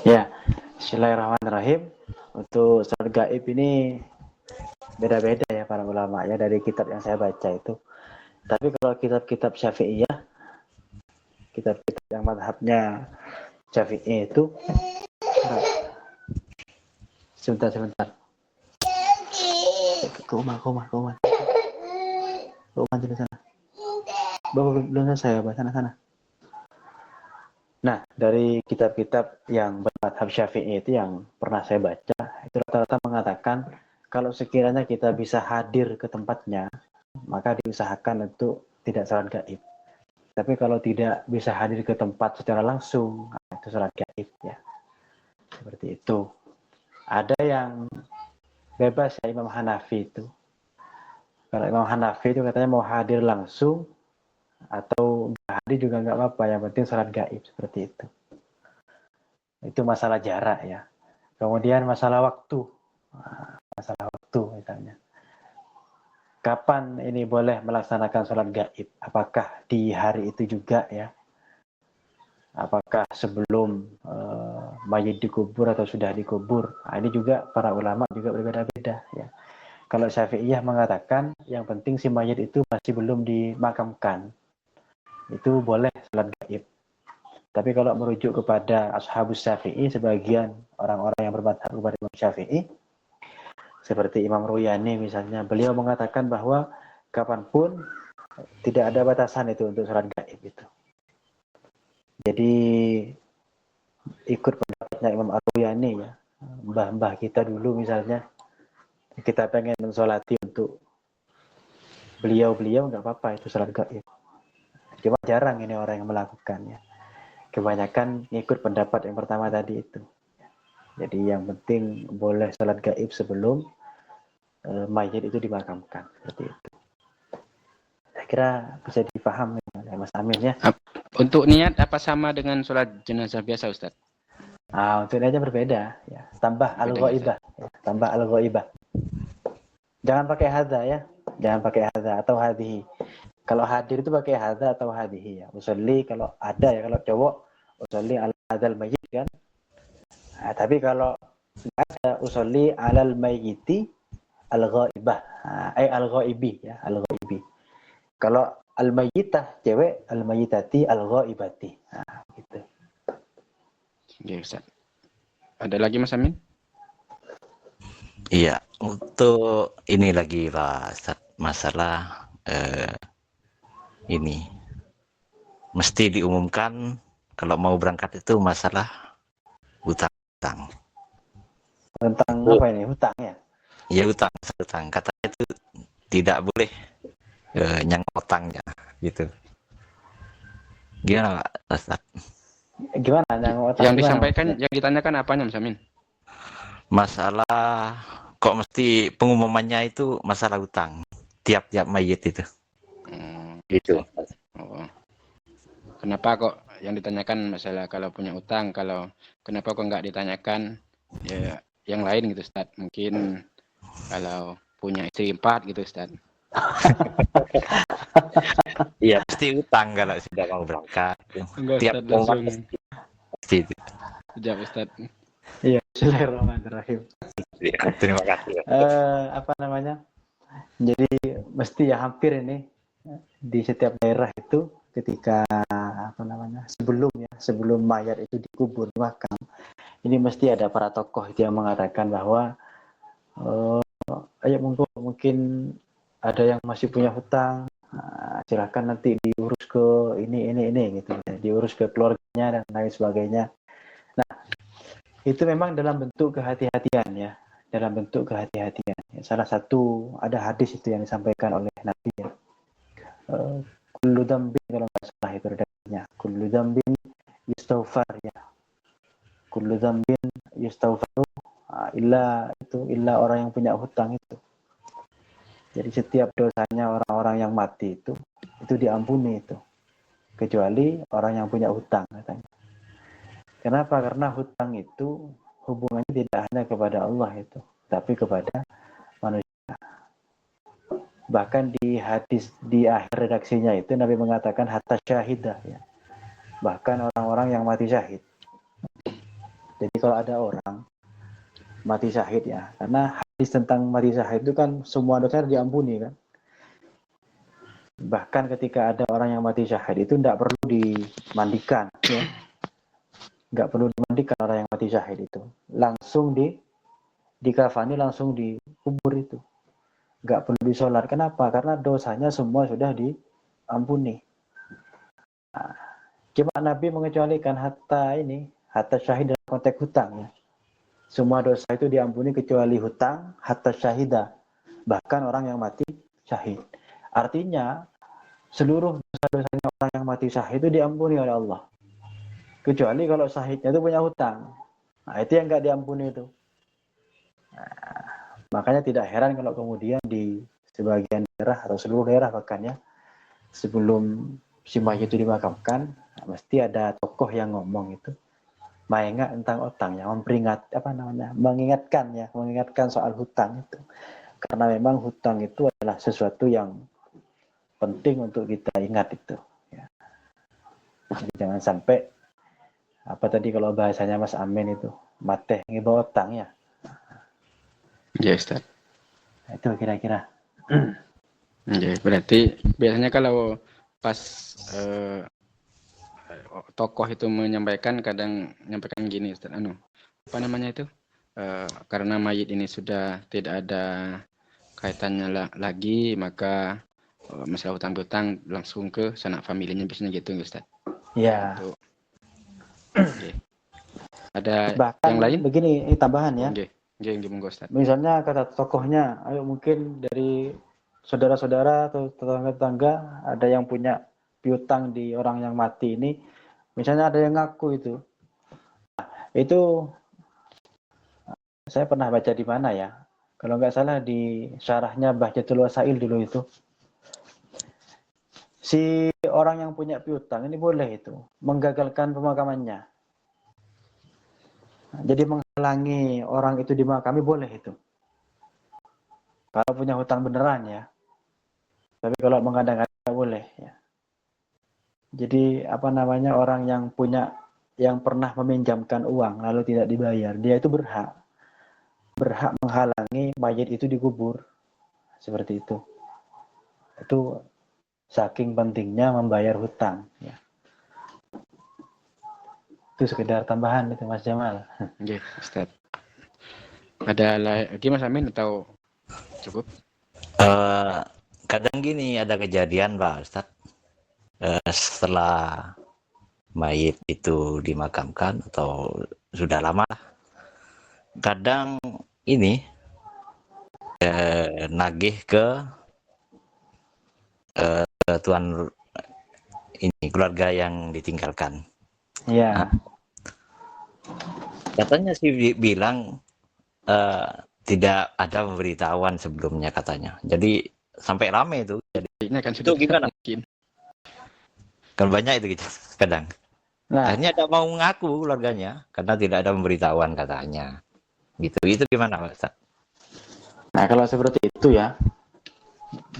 Ya, bismillahirrahmanirrahim. Untuk sholat gaib ini beda-beda ya para ulama ya dari kitab yang saya baca itu. Tapi kalau kitab-kitab Syafi'iyah, kitab-kitab yang madhabnya Syafi'i itu, sebentar. Ke rumah di sana. Belum selesai ya, sana. Nah, dari kitab-kitab yang bermadhab Syafi'i itu yang pernah saya baca, itu rata-rata mengatakan kalau sekiranya kita bisa hadir ke tempatnya, maka diusahakan untuk tidak sholat gaib. Tapi kalau tidak bisa hadir ke tempat secara langsung, itu sholat gaib ya. Seperti itu. Ada yang bebas ya, Imam Hanafi itu. Kalau Imam Hanafi itu katanya mau hadir langsung atau nggak hadir juga nggak apa-apa, yang penting sholat gaib, seperti itu. Itu masalah jarak ya. Kemudian masalah waktu misalnya. Kapan ini boleh melaksanakan sholat gaib? Apakah di hari itu juga ya? Apakah sebelum mayit dikubur atau sudah dikubur? Nah, ini juga para ulama juga berbeda-beda ya. Kalau Syafi'iyah mengatakan yang penting si mayit itu masih belum dimakamkan, itu boleh sholat gaib. Tapi kalau merujuk kepada Ashabus Syafi'i, sebagian orang-orang yang bermadhab kepada Imam Syafi'i, seperti Imam Ruyani misalnya, beliau mengatakan bahwa kapanpun tidak ada batasan itu untuk sholat gaib itu. Jadi ikut pendapatnya Imam Ar-Ruyani ya, mbah-mbah kita dulu misalnya, kita pengen mensolati untuk beliau nggak apa-apa itu sholat gaib. Cuma jarang ini orang yang melakukannya. Kebanyakan ikut pendapat yang pertama tadi itu. Jadi yang penting boleh sholat gaib sebelum mayit itu dimakamkan, seperti itu. Saya kira bisa dipahami oleh Mas Amin ya. Untuk niat apa sama dengan sholat jenazah biasa Ustaz? Untuk niatnya berbeda ya. Tambah al-ghaibah ya. Tambah al-ghaibah. Jangan pakai hadza ya. Jangan pakai hadza atau hadhihi. Kalau hadir itu pakai hadza atau hadhihi ya. Usolli kalau ada ya, kalau cowok usolli ala hadzal mayyit kan. Nah, tapi kalau enggak ada usolli alal mayyiti al-ghaibah. Al-ghaibi ya, al-ghaibi. Kalau al-mayyitah cewek, al-mayyitati al-ghaibati. Nah, gitu. Ya Ustaz. Ada lagi Mas Amin? Iya, untuk ini lagi Pak Ustaz, masalah ini mesti diumumkan kalau mau berangkat itu masalah hutang. Tentang apa ini? Hutang ya? Ya hutang. Katanya itu tidak boleh nyangkut utangnya gitu. Gimana Pak Ustaz? Gimana? Yang disampaikan, yang ditanyakan apanya Mas Amin? Masalah kok mesti pengumumannya itu masalah hutang tiap-tiap mayit itu. Gitu. Oh. Kenapa kok yang ditanyakan masalah kalau punya utang, kalau kenapa kok nggak ditanyakan ya yang lain gitu Ustaz? Mungkin kalau punya istri 4 gitu Ustaz. Iya pasti utang kalau sudah mau berangkat. Enggak, Tiap Ustaz, langsung. pasti itu. Sejak Ustaz. Iya, bismillahirrahmanirrahim. Terima kasih. Apa namanya? Jadi mesti ya hampir ini di setiap daerah itu ketika apa namanya sebelum mayat itu dikubur di makam, ini mesti ada para tokoh itu yang mengatakan bahwa ayo mungkin ada yang masih punya hutang, silakan nanti diurus ke ini gitu, diurus ke keluarganya dan lain sebagainya. Nah, itu memang dalam bentuk kehati-hatian ya, Salah satu ada hadis itu yang disampaikan oleh Nabi ya. Kullu dzambin kalau nggak salah itu redaksinya. Kullu dzambin yustaghfar ya. Kullu dzambin yustaghfaru illa orang yang punya hutang itu. Jadi setiap dosanya orang-orang yang mati itu diampuni itu. Kecuali orang yang punya hutang katanya. Kenapa? Karena hutang itu hubungannya tidak hanya kepada Allah itu, tapi kepada manusia. Bahkan di hadis di akhir redaksinya itu Nabi mengatakan hatta syahidah ya. Bahkan orang-orang yang mati syahid. Jadi kalau ada orang mati syahid ya, karena hadis tentang mati syahid itu kan semua dosa diampuni kan. Bahkan ketika ada orang yang mati syahid itu tidak perlu dimandikan ya. Nggak perlu dimandikan orang yang mati syahid itu. Langsung dikafani, langsung dikubur itu. Nggak perlu disolat. Kenapa? Karena dosanya semua sudah diampuni. Nah, cuma Nabi mengecualikan hatta syahid dalam konteks hutang ya. Semua dosa itu diampuni kecuali hutang, hatta syahidah. Bahkan orang yang mati syahid. Artinya seluruh dosa-dosanya orang yang mati syahid itu diampuni oleh Allah. Kecuali kalau syahidnya itu punya hutang. Nah, itu yang nggak diampuni itu. Nah, makanya tidak heran kalau kemudian di sebagian daerah atau seluruh daerah bahkan ya, sebelum si mayit itu dimakamkan, mesti ada tokoh yang ngomong itu. Mengingat tentang utang ya, mengingatkan soal hutang itu. Karena memang hutang itu adalah sesuatu yang penting untuk kita ingat itu. Ya. Jadi jangan sampai apa tadi kalau bahasanya Mas Amin itu mateh ngibawa utang ya. Ya Ustaz. Itu kira-kira. Ya, berarti biasanya kalau pas tokoh itu menyampaikan kadang menyampaikan gini Ustaz, apa namanya itu? Karena mayit ini sudah tidak ada kaitannya lagi, maka masalah hutang-hutang langsung ke sanak familinya, biasanya gitu Ustaz. Ya. Okay. Ada bahkan yang lain? Begini, ini tambahan ya. Monggo Ustaz. Misalnya kata tokohnya, ayo mungkin dari saudara-saudara atau tetangga-tetangga ada yang punya piutang di orang yang mati ini. Misalnya ada yang ngaku itu. Nah, itu saya pernah baca di mana ya? Kalau nggak salah di syarahnya Bahjatul Wasail dulu itu. Si orang yang punya piutang ini boleh itu menggagalkan pemakamannya. Jadi menghalangi orang itu dimakami boleh itu. Kalau punya hutang beneran ya. Tapi kalau mengada-ngada boleh ya. Jadi orang yang pernah meminjamkan uang lalu tidak dibayar, dia itu berhak menghalangi mayit itu dikubur. Seperti itu. Itu saking pentingnya membayar hutang ya. Itu sekedar tambahan itu Mas Jamal. Oke, Ustaz. Ada lagi Mas Amin atau cukup? Kadang gini ada kejadian Pak Ustaz, setelah mayit itu dimakamkan atau sudah lama, kadang ini nagih ke tuan ini keluarga yang ditinggalkan. Iya. Nah, katanya sih bilang tidak ada pemberitahuan sebelumnya katanya. Jadi sampai rame itu. Jadi Ini kan itu gimana? Kan banyak itu gitu kadang. Nah, Akhirnya tidak mau mengaku keluarganya karena tidak ada pemberitahuan katanya. Gitu. Itu gimana Pak Ustaz? nah kalau seperti itu ya,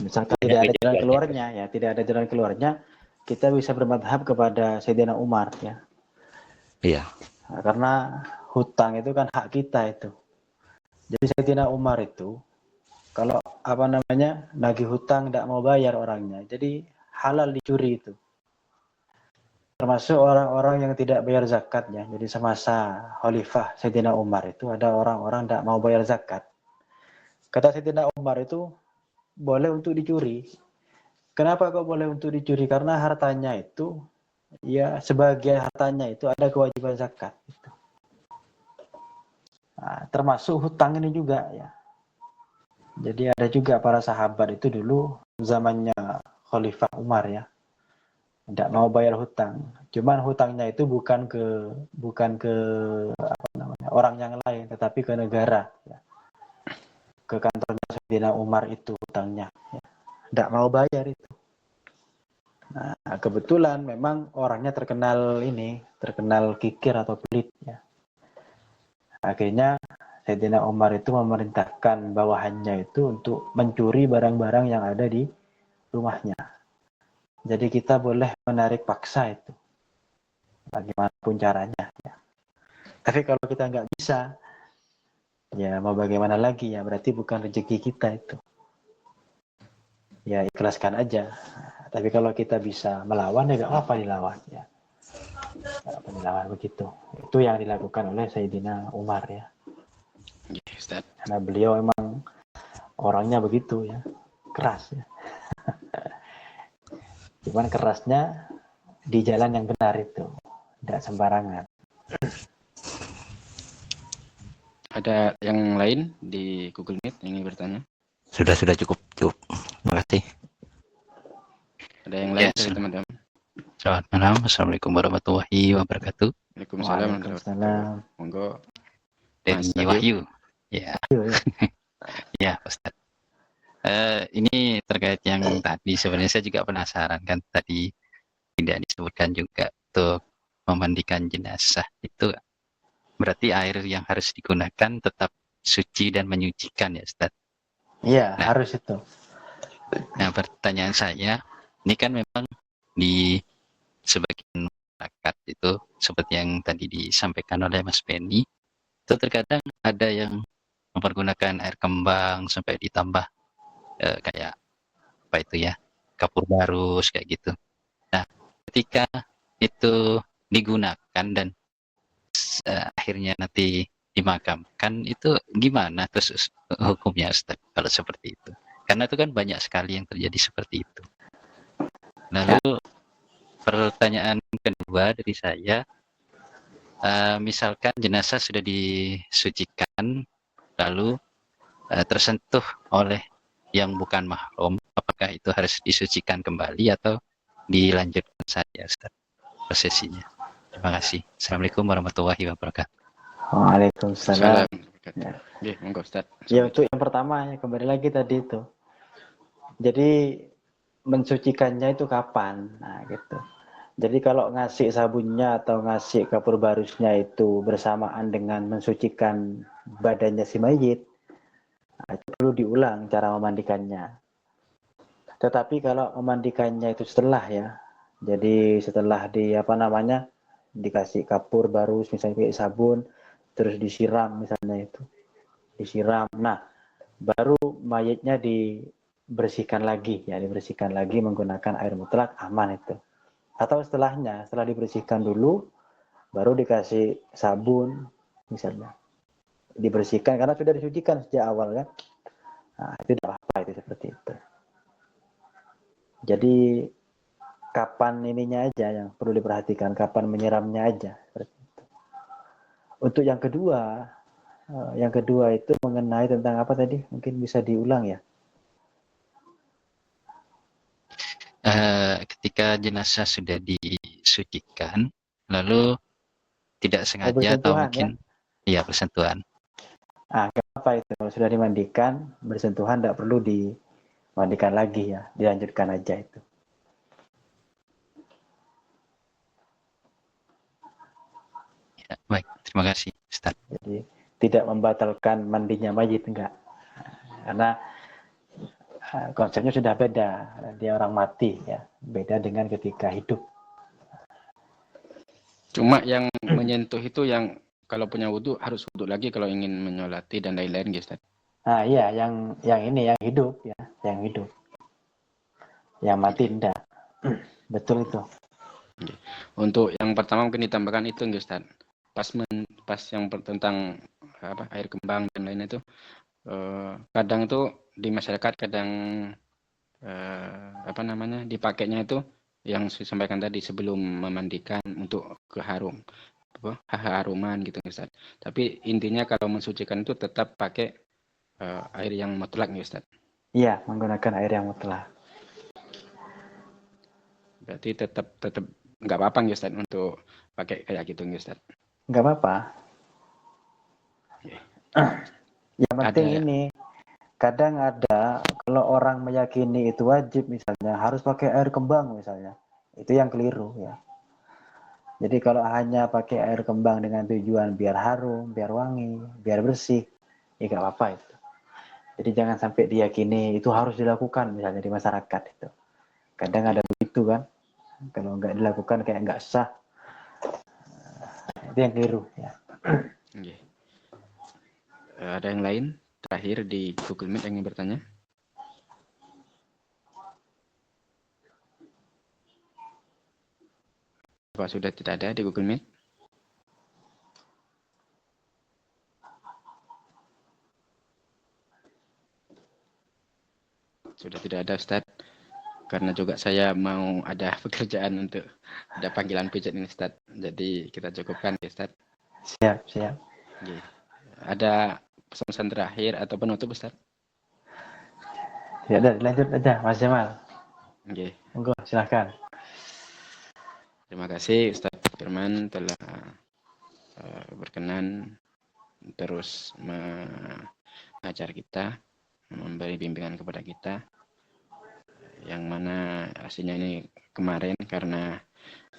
misalkan tidak ada jalan keluarnya ya, tidak ada jalan keluarnya, kita bisa bermadhab kepada Sayyidina Umar ya. Iya. Nah, karena hutang itu kan hak kita itu. Jadi Sayyidina Umar itu kalau nagih hutang tidak mau bayar orangnya, jadi halal dicuri itu. Termasuk orang-orang yang tidak bayar zakatnya. Jadi semasa Khalifah Sayyidina Umar itu ada orang-orang tidak mau bayar zakat. Kata Sayyidina Umar itu boleh untuk dicuri. Kenapa kok boleh untuk dicuri? Karena hartanya itu, ya sebagian hartanya itu ada kewajiban zakat. Nah, termasuk hutang ini juga ya. Jadi ada juga para sahabat itu dulu zamannya Khalifah Umar ya. tidak mau bayar hutang. Cuman hutangnya itu bukan ke apa namanya, orang yang lain, tetapi ke negara, ya. Ke kantornya Sayyidina Umar itu hutangnya. Ya. Tidak mau bayar itu. Nah, kebetulan memang orangnya terkenal kikir atau pelit. Ya. Akhirnya Sayyidina Umar itu memerintahkan bawahannya itu untuk mencuri barang-barang yang ada di rumahnya. Jadi kita boleh menarik paksa itu, bagaimanapun caranya. Ya. Tapi kalau kita nggak bisa, ya mau bagaimana lagi ya, berarti bukan rezeki kita itu. Ya ikhlaskan aja. Tapi kalau kita bisa melawan, ya nggak apa-apa dilawan. Ya. Nggak apa dilawan begitu. Itu yang dilakukan oleh Sayyidina Umar ya. Ya, Ustaz. Karena beliau emang orangnya begitu ya, keras ya. Cuman kerasnya di jalan yang benar itu, tidak sembarangan. Ada yang lain di Google Meet yang ingin bertanya? Sudah cukup. Terima kasih. Ada yang lain Ya, dari teman-teman? selamat malam. Assalamualaikum warahmatullahi wabarakatuh. Waalaikumsalam warahmatullahi wabarakatuh. Waalaikumsalam. Monggo, Dari Mas Wahyu. Wahyu. Ya, Yuk. ya Ustaz. Ini terkait yang tadi, sebenarnya saya juga penasaran kan, tadi tidak disebutkan juga untuk memandikan jenazah itu berarti air yang harus digunakan tetap suci dan menyucikan ya Ustaz. Iya, Nah. harus itu. Nah, pertanyaan saya, ini kan memang di sebagian masyarakat itu seperti yang tadi disampaikan oleh Mas Benny, itu terkadang ada yang mempergunakan air kembang sampai ditambah kayak apa itu ya, kapur barus kayak gitu. Nah, ketika itu digunakan dan akhirnya nanti dimakamkan, itu gimana terus hukumnya Ustaz kalau seperti itu? Karena itu kan banyak sekali yang terjadi seperti itu. Lalu pertanyaan kedua dari saya, misalkan jenazah sudah disucikan, lalu tersentuh oleh yang bukan mahram, apakah itu harus disucikan kembali atau dilanjutkan saja Ustaz prosesinya? Terima kasih. Assalamualaikum warahmatullahi wabarakatuh. Waalaikumsalam. Salam. Ya. Oke, monggo Ustaz. Ya untuk yang pertama ya kembali lagi tadi itu. Jadi mensucikannya itu kapan? Nah, gitu. Jadi kalau ngasih sabunnya atau ngasih kapur barusnya itu bersamaan dengan mensucikan badannya si mayit, nah, itu perlu diulang cara memandikannya. Tetapi kalau memandikannya itu setelah ya, jadi setelah dikasih kapur barus misalnya kayak sabun, terus disiram misalnya itu, disiram. Nah, baru mayitnya dibersihkan lagi ya, dibersihkan lagi menggunakan air mutlak, aman itu. Atau setelahnya, setelah dibersihkan dulu, baru dikasih sabun misalnya, dibersihkan karena sudah disucikan sejak awal kan. Nah, itu tidak apa itu seperti itu. Jadi kapan ininya aja yang perlu diperhatikan, kapan menyiramnya aja seperti itu. Untuk yang kedua itu mengenai tentang apa tadi? Mungkin bisa diulang ya. Ketika jenazah sudah disucikan, lalu tidak sengaja atau bersentuhan mungkin ya bersentuhan. Nah, apa itu? Kalau sudah dimandikan, bersentuhan tidak perlu dimandikan lagi ya, dilanjutkan aja itu. Ya, baik, terima kasih Ustaz. Jadi tidak membatalkan mandinya mayit, enggak. Karena konsepnya sudah beda. Dia orang mati ya, beda dengan ketika hidup. Cuma yang menyentuh itu yang kalau punya wudhu harus wudhu lagi kalau ingin menyolati dan lain-lain gitu Ustaz. Nah iya, yang ini yang hidup ya, yang hidup. Yang mati enggak. Betul itu. Untuk yang pertama mungkin ditambahkan itu nggih Ustaz. Pas yang tentang air kembang dan lain itu kadang itu di masyarakat kadang dipakainya itu yang saya sampaikan tadi sebelum memandikan untuk keharuman gitu Ustaz. Tapi intinya kalau mensucikan itu tetap pakai air yang mutlak nih Ustaz. Iya, menggunakan air yang mutlak. Berarti tetap nggak apa-apa nggih Ustaz untuk pakai kayak gitu nggih Ustaz. Nggak apa-apa. Nggih. Yang penting Ada ini, kadang ada kalau orang meyakini itu wajib misalnya harus pakai air kembang misalnya, itu yang keliru ya. Jadi kalau hanya pakai air kembang dengan tujuan biar harum, biar wangi, biar bersih, ya nggak apa-apa itu. Jadi jangan sampai diyakini itu harus dilakukan misalnya di masyarakat itu. Kadang ada begitu kan, kalau nggak dilakukan kayak nggak sah, itu yang keliru ya. nggih. Ada yang lain terakhir di Google Meet yang ingin bertanya? Apa sudah tidak ada di Google Meet? Sudah tidak ada Ustaz. Karena juga saya mau ada pekerjaan untuk ada panggilan pijat ini Ustaz. Jadi kita cukupkan ya Ustaz. Siap, siap. Nggih. Ada pesan-pesan terakhir atau penutup Ustaz? Ya udah, lanjut aja Mas Jamal. Nggih. Monggo, silahkan. Terima kasih Ustaz Firman telah berkenan terus mengajar kita, memberi bimbingan kepada kita, yang mana aslinya ini kemarin karena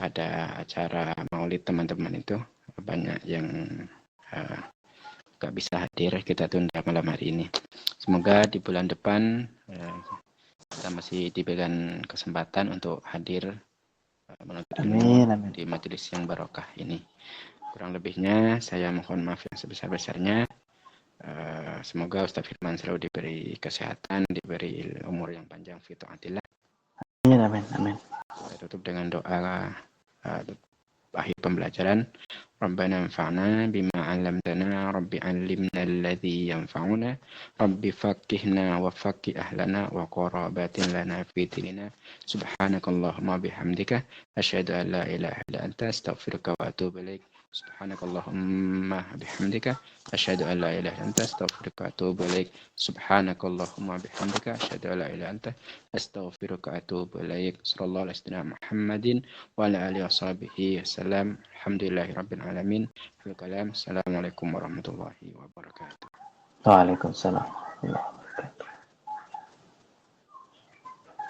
ada acara maulid teman-teman itu banyak yang gak bisa hadir, kita tunda malam hari ini. Semoga di bulan depan kita masih diberikan kesempatan untuk hadir menuntut ilmu Amin. di majelis yang barokah ini. Kurang lebihnya saya mohon maaf yang sebesar-besarnya. Semoga Ustaz Firman selalu diberi kesehatan, diberi umur yang panjang fi taatillah. Amin, amin, amin. Saya tutup dengan doa akhir pembelajaran. Rabbana anfa'na bima 'allamtana, Rabbi 'allimna alladhi yanfa'una, Rabbi faqqihna wa faqqih ahlana wa qarabatin lana fi dinina. Subhanakallahumma bihamdika asyhadu an la ilaha illa anta astaghfiruka wa atubu ilaik. Subhanakallahumma bihamdika asyhadu an la ilaha illa anta astaghfiruka wa atubu ilaik. Subhanakallahumma bihamdika asyhadu an la ilaha illa anta astaghfiruka wa atubu ilaik. Sallallahu alaihi wasallam Muhammadin wa ala alihi washabihi wasallam. Alhamdulillahirabbil alamin. Assalamualaikum warahmatullahi wabarakatuh. Waalaikumsalam.